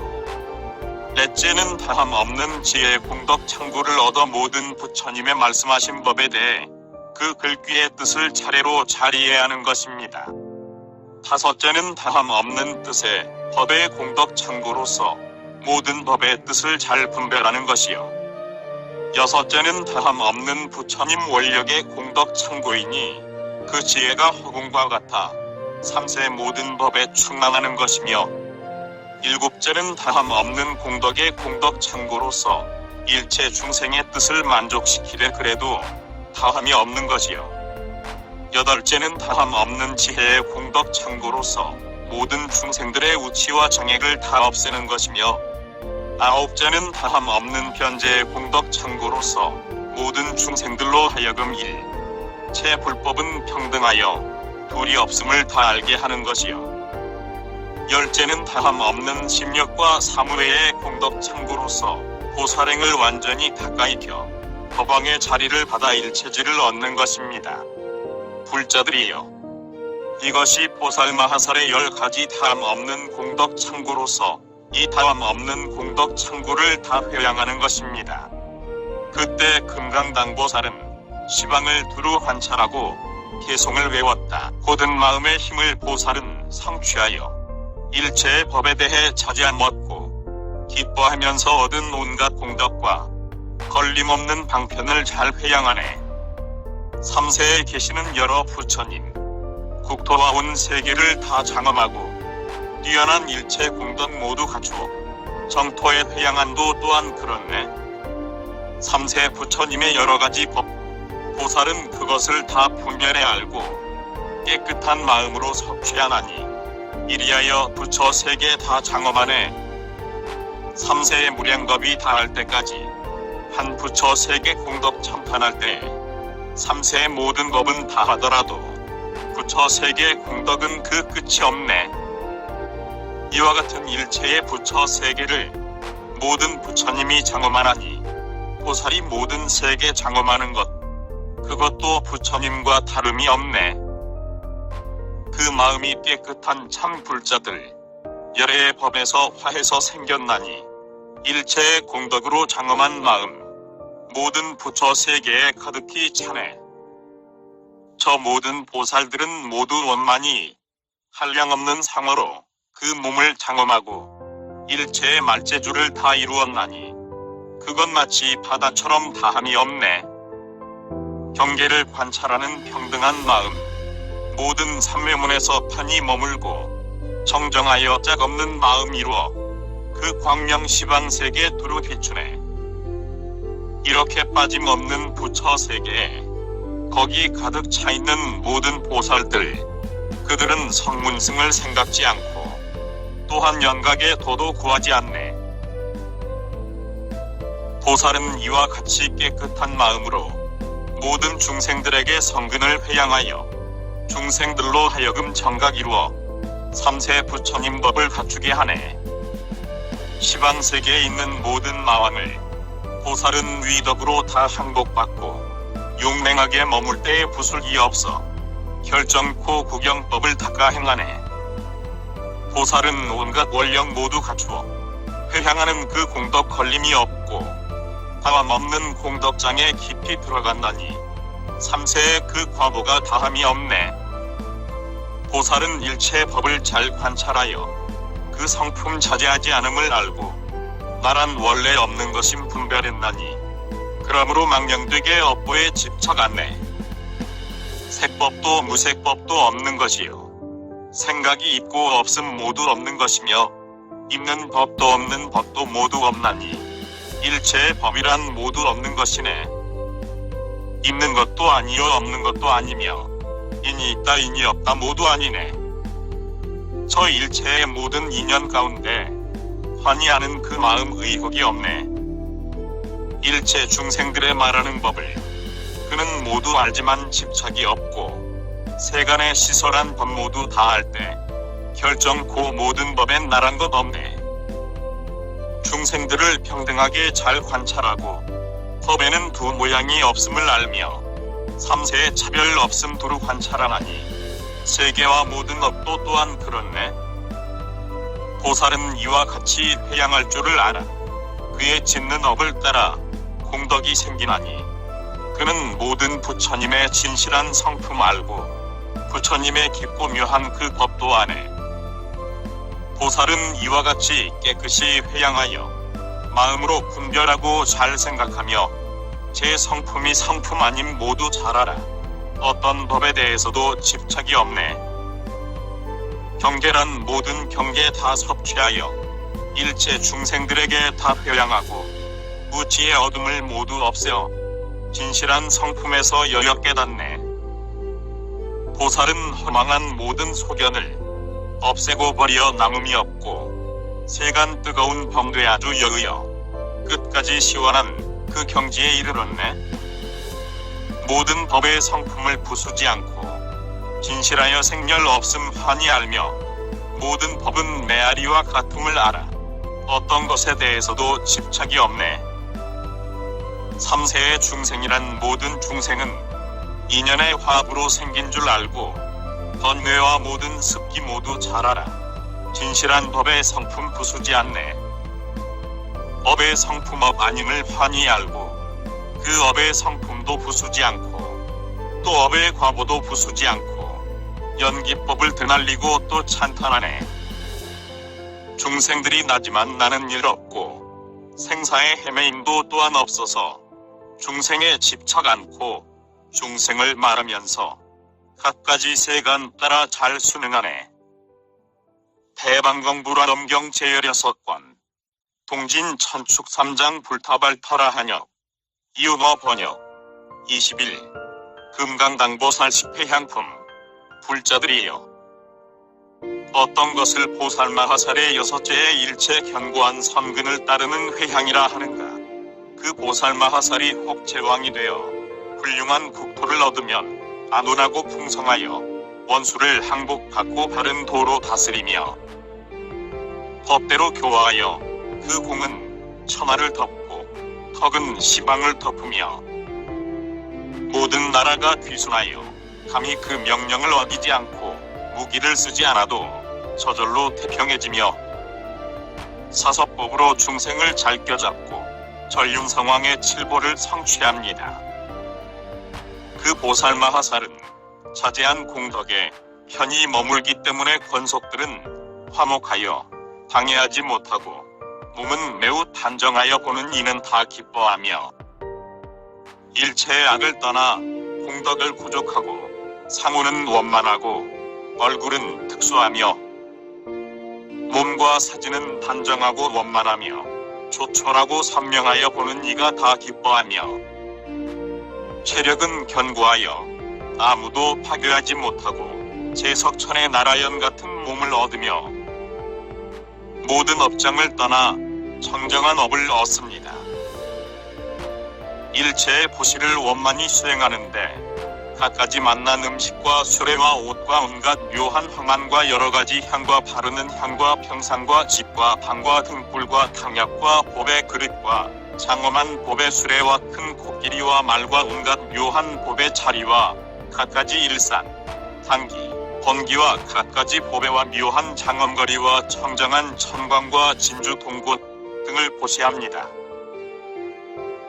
넷째는 다함 없는 지혜의 공덕 창구를 얻어 모든 부처님의 말씀하신 법에 대해 그 글귀의 뜻을 차례로 잘 이해하는 것입니다. 다섯째는 다함 없는 뜻의 법의 공덕 창구로서 모든 법의 뜻을 잘 분별하는 것이요. 여섯째는 다함 없는 부처님 원력의 공덕 창구이니 그 지혜가 허공과 같아 삼세 모든 법에 충만하는 것이며, 일곱째는 다함 없는 공덕의 공덕 창구로서 일체 중생의 뜻을 만족시키되 그래도 다함이 없는 것이요. 여덟째는 다함 없는 지혜의 공덕 창구로서 모든 중생들의 우치와 정액을 다 없애는 것이며, 아홉째는 다함 없는 변제의 공덕 창구로서 모든 중생들로 하여금 일체 불법은 평등하여 둘이 없음을 다 알게 하는 것이요. 열째는 다함 없는 심력과 사무회의 공덕 창구로서 보살행을 완전히 닦아익혀 법왕의 자리를 받아 일체지를 얻는 것입니다. 불자들이여, 이것이 보살마하살의 10가지 다함 없는 공덕 창구로서 이 다함 없는 공덕 창구를 다 회양하는 것입니다. 그때 금강당보살은 시방을 두루 관찰하고 개송을 외웠다. 고든 마음의 힘을 보살은 성취하여 일체의 법에 대해 차지함 얻고 기뻐하면서 얻은 온갖 공덕과 걸림없는 방편을 잘 회양하네. 삼세에 계시는 여러 부처님, 국토와 온 세계를 다 장엄하고 뛰어난 일체 공덕 모두 갖추어 정토의 회양한도 또한 그렇네. 삼세 부처님의 여러가지 법, 보살은 그것을 다 분별해 알고 깨끗한 마음으로 섭취하나니 이리하여 부처 세계 다 장엄하네. 삼세의 무량겁이 다할 때까지 한 부처 세계 공덕 참판할 때 삼세의 모든 법은 다 하더라도 부처 세계 공덕은 그 끝이 없네. 이와 같은 일체의 부처 세계를 모든 부처님이 장엄하나니 보살이 모든 세계 장엄하는 것, 그것도 부처님과 다름이 없네. 그 마음이 깨끗한 참 불자들, 열애의 법에서 화해서 생겼나니 일체의 공덕으로 장엄한 마음, 모든 부처 세계에 가득히 차네. 저 모든 보살들은 모두 원만히 한량없는 상어로 그 몸을 장엄하고 일체의 말재주를 다 이루었나니 그것 마치 바다처럼 다함이 없네. 경계를 관찰하는 평등한 마음, 모든 삼매문에서 편히 머물고 정정하여 짝없는 마음 이루어 그 광명 시방세계 두루 비추네. 이렇게 빠짐없는 부처 세계에 거기 가득 차있는 모든 보살들, 그들은 성문승을 생각지 않고 또한 연각의 도도 구하지 않네. 보살은 이와 같이 깨끗한 마음으로 모든 중생들에게 성근을 회양하여 중생들로 하여금 정각 이루어 삼세 부처님 법을 갖추게 하네. 시방세계에 있는 모든 마왕을 보살은 위덕으로 다 항복받고 용맹하게 머물 때에 부술이 없어 결정코 구경법을 닦아 행하네. 보살은 온갖 원력 모두 갖추어 회향하는 그 공덕 걸림이 없고 다함 없는 공덕장에 깊이 들어간다니 삼세의 그 과보가 다함이 없네. 보살은 일체의 법을 잘 관찰하여 그 성품 자제하지 않음을 알고 나란 원래 없는 것임 분별했나니 그러므로 망령되게 업보에 집착 않네. 색법도 무색법도 없는 것이요, 생각이 있고 없음 모두 없는 것이며 있는 법도 없는 법도 모두 없나니 일체의 법이란 모두 없는 것이네. 있는 것도 아니요 없는 것도 아니며 인이 있다 인이 없다 모두 아니네. 저 일체의 모든 인연 가운데 환희하는 그 마음 의혹이 없네. 일체 중생들의 말하는 법을 그는 모두 알지만 집착이 없고 세간의 시설한 법 모두 다 알 때 결정코 모든 법엔 나란 것 없네. 중생들을 평등하게 잘 관찰하고 법에는 두 모양이 없음을 알며 삼세의 차별 없음 두루 관찰하나니 세계와 모든 업도 또한 그렇네. 보살은 이와 같이 회양할 줄을 알아 그의 짓는 업을 따라 공덕이 생기나니 그는 모든 부처님의 진실한 성품 알고 부처님의 깊고 묘한 그 법도 아네. 보살은 이와 같이 깨끗이 회양하여 마음으로 분별하고 잘 생각하며 제 성품이 성품 아님 모두 잘 알아 어떤 법에 대해서도 집착이 없네. 경계란 모든 경계 다 섭취하여 일체 중생들에게 다 회양하고 무지의 어둠을 모두 없애어 진실한 성품에서 여여 깨닫네. 보살은 허망한 모든 소견을 없애고 버려 남음이 없고 세간 뜨거운 범도에 아주 여의어 끝까지 시원한 그 경지에 이르렀네. 모든 법의 성품을 부수지 않고 진실하여 생멸 없음 환히 알며 모든 법은 메아리와 같음을 알아 어떤 것에 대해서도 집착이 없네. 삼세의 중생이란 모든 중생은 인연의 화합으로 생긴 줄 알고 번뇌와 모든 습기 모두 잘 알아 진실한 법의 성품 부수지 않네. 업의 성품업 아님을 환히 알고 그 업의 성품도 부수지 않고 또 업의 과보도 부수지 않고 연기법을 드날리고 또 찬탄하네. 중생들이 나지만 나는 일 없고 생사의 헤매임도 또한 없어서 중생에 집착 않고 중생을 말하면서 갖가지 세간 따라 잘 순응하네. 대방경불화 엄경 제16권 동진 천축 3장 불타발터라 한역 이윤어 번역 21 금강당보살 10회향품 불자들이여 어떤 것을 보살마하살의 여섯째의 일체 견고한 선근을 따르는 회향이라 하는가. 그 보살마하살이 혹 제왕이 되어 훌륭한 국토를 얻으면 안온하고 풍성하여 원수를 항복받고 바른 도로 다스리며 법대로 교화하여 그 공은 천하를 덮고 턱은 시방을 덮으며 모든 나라가 귀순하여 감히 그 명령을 어기지 않고 무기를 쓰지 않아도 저절로 태평해지며 사서법으로 중생을 잘 껴잡고 전륜성왕의 칠보를 성취합니다. 그 보살마하살은 자제한 공덕에 편히 머물기 때문에 권속들은 화목하여 방해하지 못하고 몸은 매우 단정하여 보는 이는 다 기뻐하며 일체의 악을 떠나 공덕을 부족하고 상우는 원만하고 얼굴은 특수하며 몸과 사지는 단정하고 원만하며 조촐하고 선명하여 보는 이가 다 기뻐하며 체력은 견고하여 아무도 파괴하지 못하고 제석천의 나라연 같은 몸을 얻으며 모든 업장을 떠나 청정한 업을 얻습니다. 일체의 보시를 원만히 수행하는데 갖가지 맛난 음식과 수레와 옷과 온갖 묘한 황안과 여러가지 향과 바르는 향과 평상과 집과 방과 등불과 탕약과 보배 그릇과 장엄한 보배 수레와 큰 코끼리와 말과 온갖 묘한 보배 차리와 갖가지 일산, 단기, 번기와 갖가지 보배와 묘한 장엄거리와 청정한 천광과 진주 동곳 등을 보시합니다.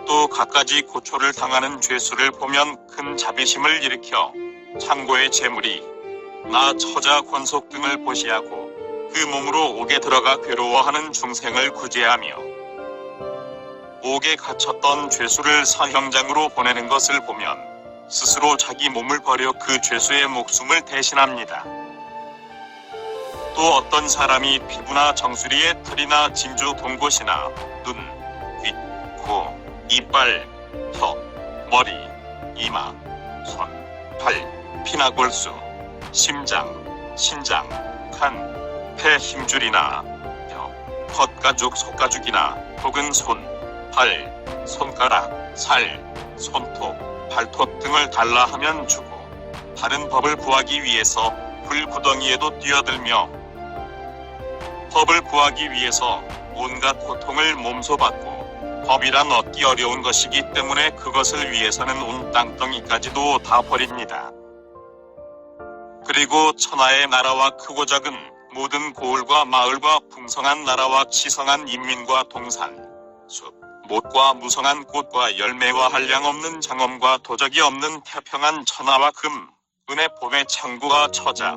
또 갖가지 고초를 당하는 죄수를 보면 큰 자비심을 일으켜 창고의 재물이 나 처자 권속 등을 보시하고 그 몸으로 옥에 들어가 괴로워하는 중생을 구제하며 옥에 갇혔던 죄수를 사형장으로 보내는 것을 보면 스스로 자기 몸을 버려 그 죄수의 목숨을 대신합니다. 또 어떤 사람이 피부나 정수리에 털이나 진주 동곳이나 눈, 귀, 코, 이빨, 턱, 머리, 이마, 손, 팔, 피나 골수, 심장, 신장, 간, 폐 힘줄이나 혀, 겉가죽, 속가죽이나 혹은 손, 발, 손가락, 살, 손톱, 발톱 등을 달라 하면 주고 다른 법을 구하기 위해서 불구덩이에도 뛰어들며 법을 구하기 위해서 온갖 고통을 몸소 받고 법이란 얻기 어려운 것이기 때문에 그것을 위해서는 온 땅덩이까지도 다 버립니다. 그리고 천하의 나라와 크고 작은 모든 고을과 마을과 풍성한 나라와 치성한 인민과 동산, 숲, 못과 무성한 꽃과 열매와 한량없는 장엄과 도적이 없는 태평한 천하와 금, 은의 봄의 창구와 처자,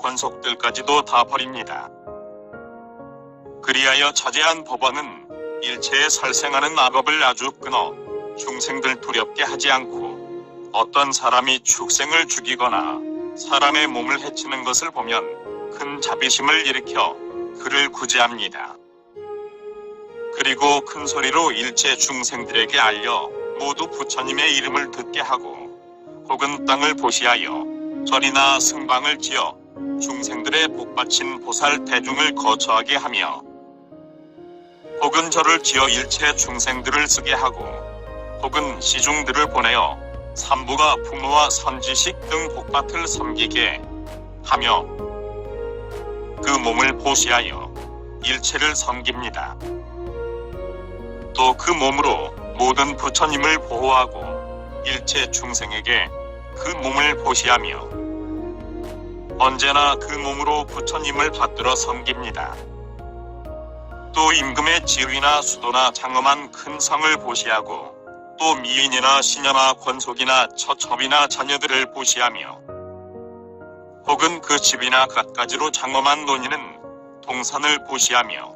권속들까지도 다 버립니다. 그리하여 자제한 법원은 일체에 살생하는 악업을 아주 끊어 중생들 두렵게 하지 않고 어떤 사람이 축생을 죽이거나 사람의 몸을 해치는 것을 보면 큰 자비심을 일으켜 그를 구제합니다. 그리고 큰 소리로 일체 중생들에게 알려 모두 부처님의 이름을 듣게 하고 혹은 땅을 보시하여 절이나 승방을 지어 중생들의 복받친 보살 대중을 거처하게 하며 혹은 절을 지어 일체 중생들을 쓰게 하고 혹은 시중들을 보내어 산부가 부모와 선지식 등 복밭을 섬기게 하며 그 몸을 보시하여 일체를 섬깁니다. 또 그 몸으로 모든 부처님을 보호하고 일체 중생에게 그 몸을 보시하며 언제나 그 몸으로 부처님을 받들어 섬깁니다. 또 임금의 지위나 수도나 장엄한 큰 성을 보시하고 또 미인이나 시녀나 권속이나 처첩이나 자녀들을 보시하며 혹은 그 집이나 갖가지로 장엄한 논이는 동산을 보시하며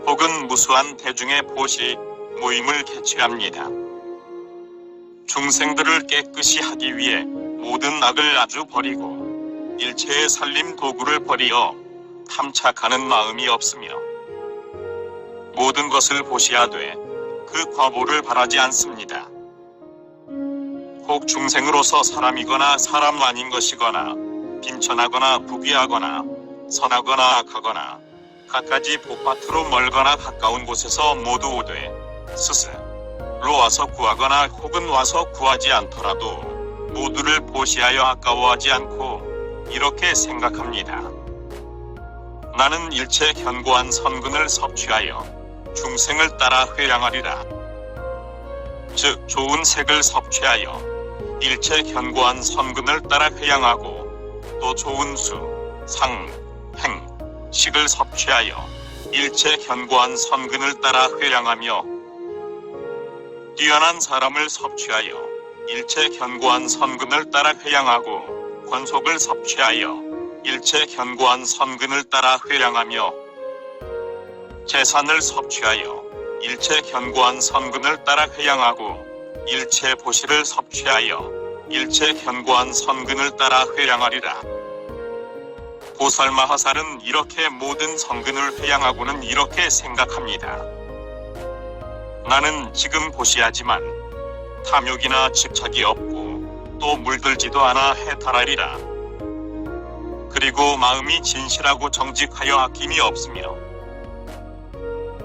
혹은 무수한 대중의 보시, 모임을 개최합니다. 중생들을 깨끗이 하기 위해 모든 악을 아주 버리고 일체의 살림 도구를 버리어 탐착하는 마음이 없으며 모든 것을 보시하되 그 과보를 바라지 않습니다. 혹 중생으로서 사람이거나 사람 아닌 것이거나 빈천하거나 부귀하거나 선하거나 악하거나 갖가지 복밭으로 멀거나 가까운 곳에서 모두 오되 스스로 와서 구하거나 혹은 와서 구하지 않더라도 모두를 보시하여 아까워하지 않고 이렇게 생각합니다. 나는 일체 견고한 선근을 섭취하여 중생을 따라 회양하리라. 즉 좋은 색을 섭취하여 일체 견고한 선근을 따라 회양하고 또 좋은 수, 상, 행, 식을 섭취하여 일체 견고한 선근을 따라 회양하며 뛰어난 사람을 섭취하여 일체 견고한 선근을 따라 회양하고 권속을 섭취하여 일체 견고한 선근을 따라 회양하며 재산을 섭취하여 일체 견고한 선근을 따라 회양하고 일체 보시를 섭취하여 일체 견고한 선근을 따라 회양하리라. 보살마하살은 이렇게 모든 선근을 회양하고는 이렇게 생각합니다. 나는 지금 보시하지만 탐욕이나 집착이 없고 또 물들지도 않아 해탈하리라. 그리고 마음이 진실하고 정직하여 아낌이 없으며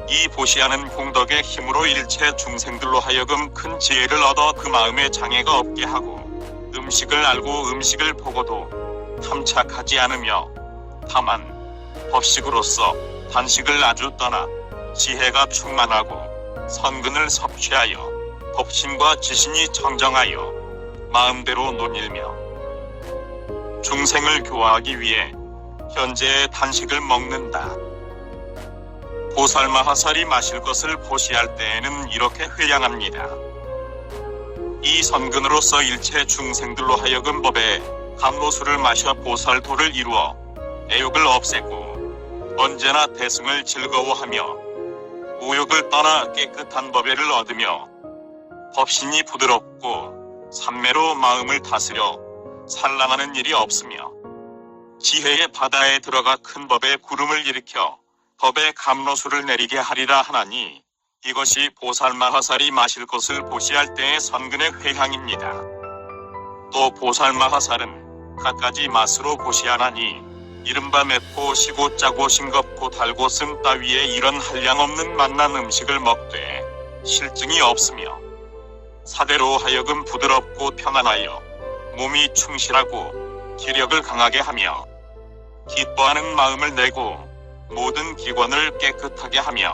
이 보시하는 공덕의 힘으로 일체 중생들로 하여금 큰 지혜를 얻어 그 마음에 장애가 없게 하고 음식을 알고 음식을 보고도 탐착하지 않으며 다만 법식으로서 단식을 아주 떠나 지혜가 충만하고 선근을 섭취하여 법신과 지신이 청정하여 마음대로 논일며 중생을 교화하기 위해 현재의 단식을 먹는다. 보살마하살이 마실 것을 보시할 때에는 이렇게 회양합니다. 이 선근으로서 일체 중생들로 하여금 법에 감로수를 마셔 보살도를 이루어 애욕을 없애고 언제나 대승을 즐거워하며 우욕을 떠나 깨끗한 법예를 얻으며 법신이 부드럽고 삼매로 마음을 다스려 산란하는 일이 없으며 지혜의 바다에 들어가 큰 법의 구름을 일으켜 법의 감로수를 내리게 하리라 하나니 이것이 보살마하살이 마실 것을 보시할 때의 선근의 회향입니다. 또 보살마하살은 갖가지 맛으로 보시하나니 이른바 맵고 시고 짜고 싱겁고 달고 쓴 따위에 이런 한량없는 맛난 음식을 먹되 실증이 없으며 사대로 하여금 부드럽고 평안하여 몸이 충실하고 기력을 강하게 하며 기뻐하는 마음을 내고 모든 기관을 깨끗하게 하며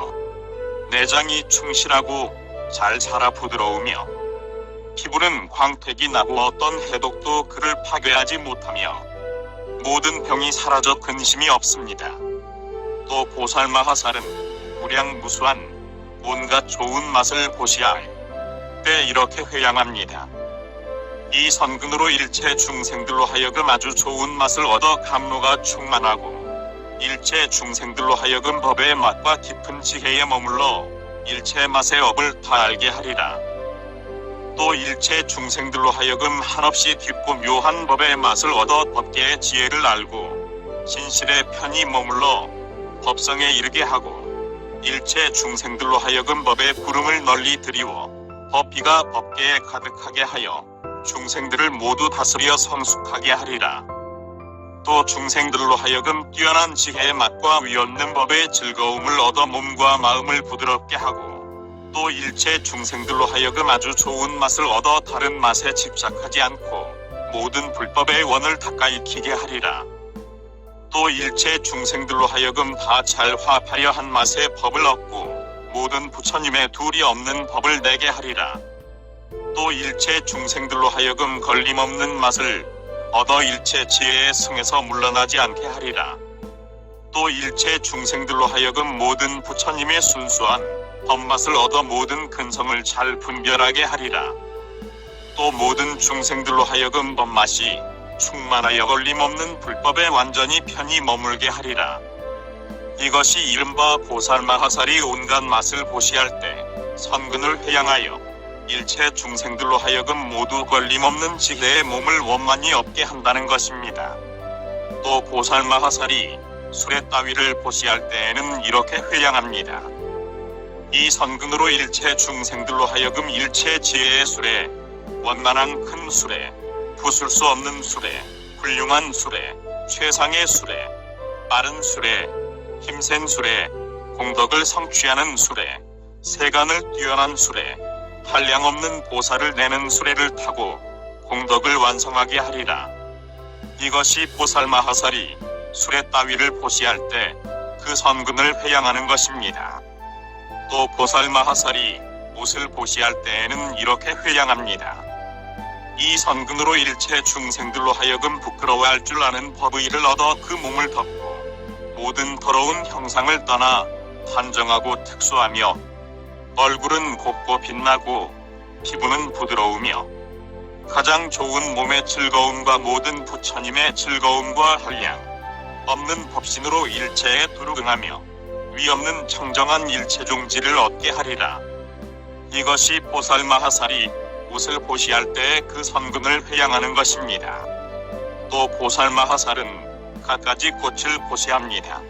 내장이 충실하고 잘 자라 부드러우며 피부는 광택이 나고 어떤 해독도 그를 파괴하지 못하며 모든 병이 사라져 근심이 없습니다. 또 보살마하살은 무량무수한 온갖 좋은 맛을 보시할 때 이렇게 회양합니다. 이 선근으로 일체 중생들로 하여금 아주 좋은 맛을 얻어 감로가 충만하고 일체 중생들로 하여금 법의 맛과 깊은 지혜에 머물러 일체 맛의 업을 다 알게 하리라. 또 일체 중생들로 하여금 한없이 깊고 묘한 법의 맛을 얻어 법계의 지혜를 알고 진실에 편히 머물러 법성에 이르게 하고 일체 중생들로 하여금 법의 구름을 널리 드리워 법비가 법계에 가득하게 하여 중생들을 모두 다스려 성숙하게 하리라. 또 중생들로 하여금 뛰어난 지혜의 맛과 위없는 법의 즐거움을 얻어 몸과 마음을 부드럽게 하고 또 일체 중생들로 하여금 아주 좋은 맛을 얻어 다른 맛에 집착하지 않고 모든 불법의 원을 닦아 익히게 하리라. 또 일체 중생들로 하여금 다 잘 화합하려 한 맛의 법을 얻고 모든 부처님의 둘이 없는 법을 내게 하리라. 또 일체 중생들로 하여금 걸림없는 맛을 얻어 일체 지혜의 성에서 물러나지 않게 하리라. 또 일체 중생들로 하여금 모든 부처님의 순수한 법맛을 얻어 모든 근성을 잘 분별하게 하리라. 또 모든 중생들로 하여금 법맛이 충만하여 걸림없는 불법에 완전히 편히 머물게 하리라. 이것이 이른바 보살마하살이 온갖 맛을 보시할 때 선근을 회양하여 일체 중생들로 하여금 모두 걸림없는 지혜의 몸을 원만히 얻게 한다는 것입니다. 또 보살마하살이 수레 따위를 보시할 때에는 이렇게 회양합니다. 이 선근으로 일체 중생들로 하여금 일체 지혜의 수레, 원만한 큰 수레, 부술 수 없는 수레, 훌륭한 수레, 최상의 수레, 빠른 수레, 힘센 수레, 공덕을 성취하는 수레, 세간을 뛰어난 수레, 한량없는 보살을 내는 수레를 타고 공덕을 완성하게 하리라. 이것이 보살마하살이 수레 따위를 보시할 때 그 선근을 회양하는 것입니다. 또 보살마하살이 옷을 보시할 때에는 이렇게 회양합니다. 이 선근으로 일체 중생들로 하여금 부끄러워할 줄 아는 법의를 얻어 그 몸을 덮고 모든 더러운 형상을 떠나 단정하고 특수하며 얼굴은 곱고 빛나고 피부는 부드러우며 가장 좋은 몸의 즐거움과 모든 부처님의 즐거움과 한량 없는 법신으로 일체에 두루응하며 위없는 청정한 일체종지를 얻게 하리라. 이것이 보살마하살이 옷을 보시할 때 그 선근을 회양하는 것입니다. 또 보살마하살은 갖가지 꽃을 보시합니다.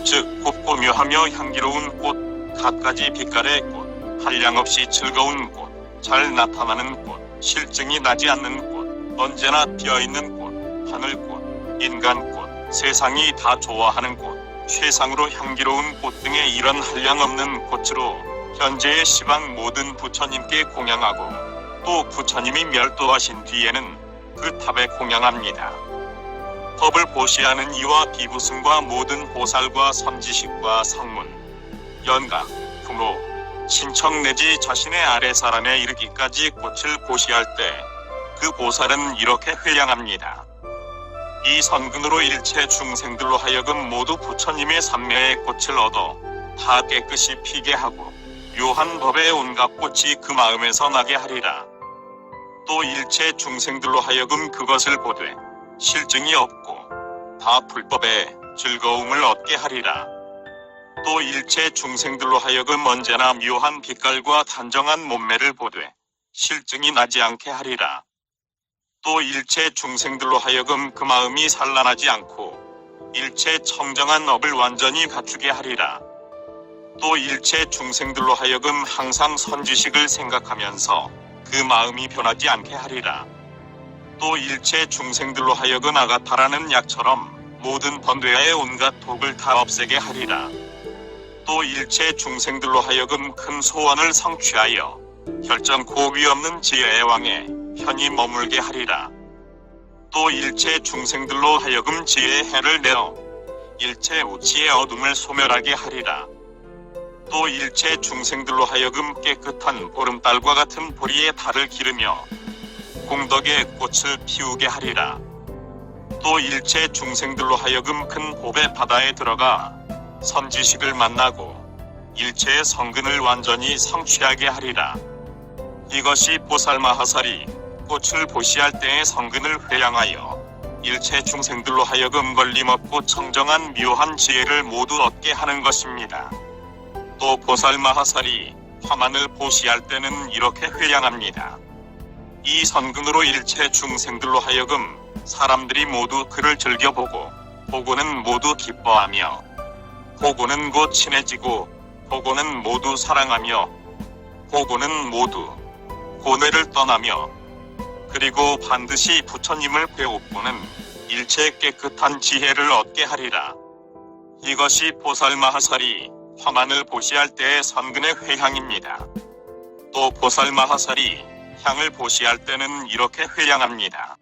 즉 곱고 묘하며 향기로운 꽃, 갖가지 빛깔의 꽃, 한량없이 즐거운 꽃, 잘 나타나는 꽃, 실증이 나지 않는 꽃, 언제나 피어있는 꽃, 하늘꽃, 인간꽃, 세상이 다 좋아하는 꽃, 최상으로 향기로운 꽃 등의 이런 한량없는 꽃으로 현재의 시방 모든 부처님께 공양하고 또 부처님이 멸도하신 뒤에는 그 탑에 공양합니다. 법을 보시하는 이와 비부승과 모든 보살과 선지식과 성문, 연각, 부모, 친척 내지 자신의 아래사람에 이르기까지 꽃을 보시할 때 그 보살은 이렇게 회양합니다. 이 선근으로 일체 중생들로 하여금 모두 부처님의 삼매의 꽃을 얻어 다 깨끗이 피게 하고 묘한 법의 온갖 꽃이 그 마음에서 나게 하리라. 또 일체 중생들로 하여금 그것을 보되 실증이 없고 다 불법의 즐거움을 얻게 하리라. 또 일체 중생들로 하여금 언제나 묘한 빛깔과 단정한 몸매를 보되 실증이 나지 않게 하리라. 또 일체 중생들로 하여금 그 마음이 산란하지 않고 일체 청정한 업을 완전히 갖추게 하리라. 또 일체 중생들로 하여금 항상 선지식을 생각하면서 그 마음이 변하지 않게 하리라. 또 일체 중생들로 하여금 아가타라는 약처럼 모든 번뇌의 온갖 독을 다 없애게 하리라. 또 일체 중생들로 하여금 큰 소원을 성취하여 결정코 위없는 지혜의 왕에 편히 머물게 하리라. 또 일체 중생들로 하여금 지혜의 해를 내어 일체 우치의 어둠을 소멸하게 하리라. 또 일체 중생들로 하여금 깨끗한 보름달과 같은 보리의 달을 기르며 공덕의 꽃을 피우게 하리라. 또 일체 중생들로 하여금 큰 법의 바다에 들어가 선지식을 만나고 일체의 성근을 완전히 성취하게 하리라. 이것이 보살마하살이 꽃을 보시할 때의 성근을 회양하여 일체 중생들로 하여금 걸림없고 청정한 묘한 지혜를 모두 얻게 하는 것입니다. 또 보살마하살이 화만을 보시할 때는 이렇게 회양합니다. 이 성근으로 일체 중생들로 하여금 사람들이 모두 그를 즐겨보고 보고는 모두 기뻐하며 보고는 곧 친해지고 보고는 모두 사랑하며 보고는 모두 고뇌를 떠나며 그리고 반드시 부처님을 배우고는 일체 깨끗한 지혜를 얻게 하리라. 이것이 보살마하살이 화만을 보시할 때의 선근의 회향입니다. 또 보살마하살이 향을 보시할 때는 이렇게 회양합니다.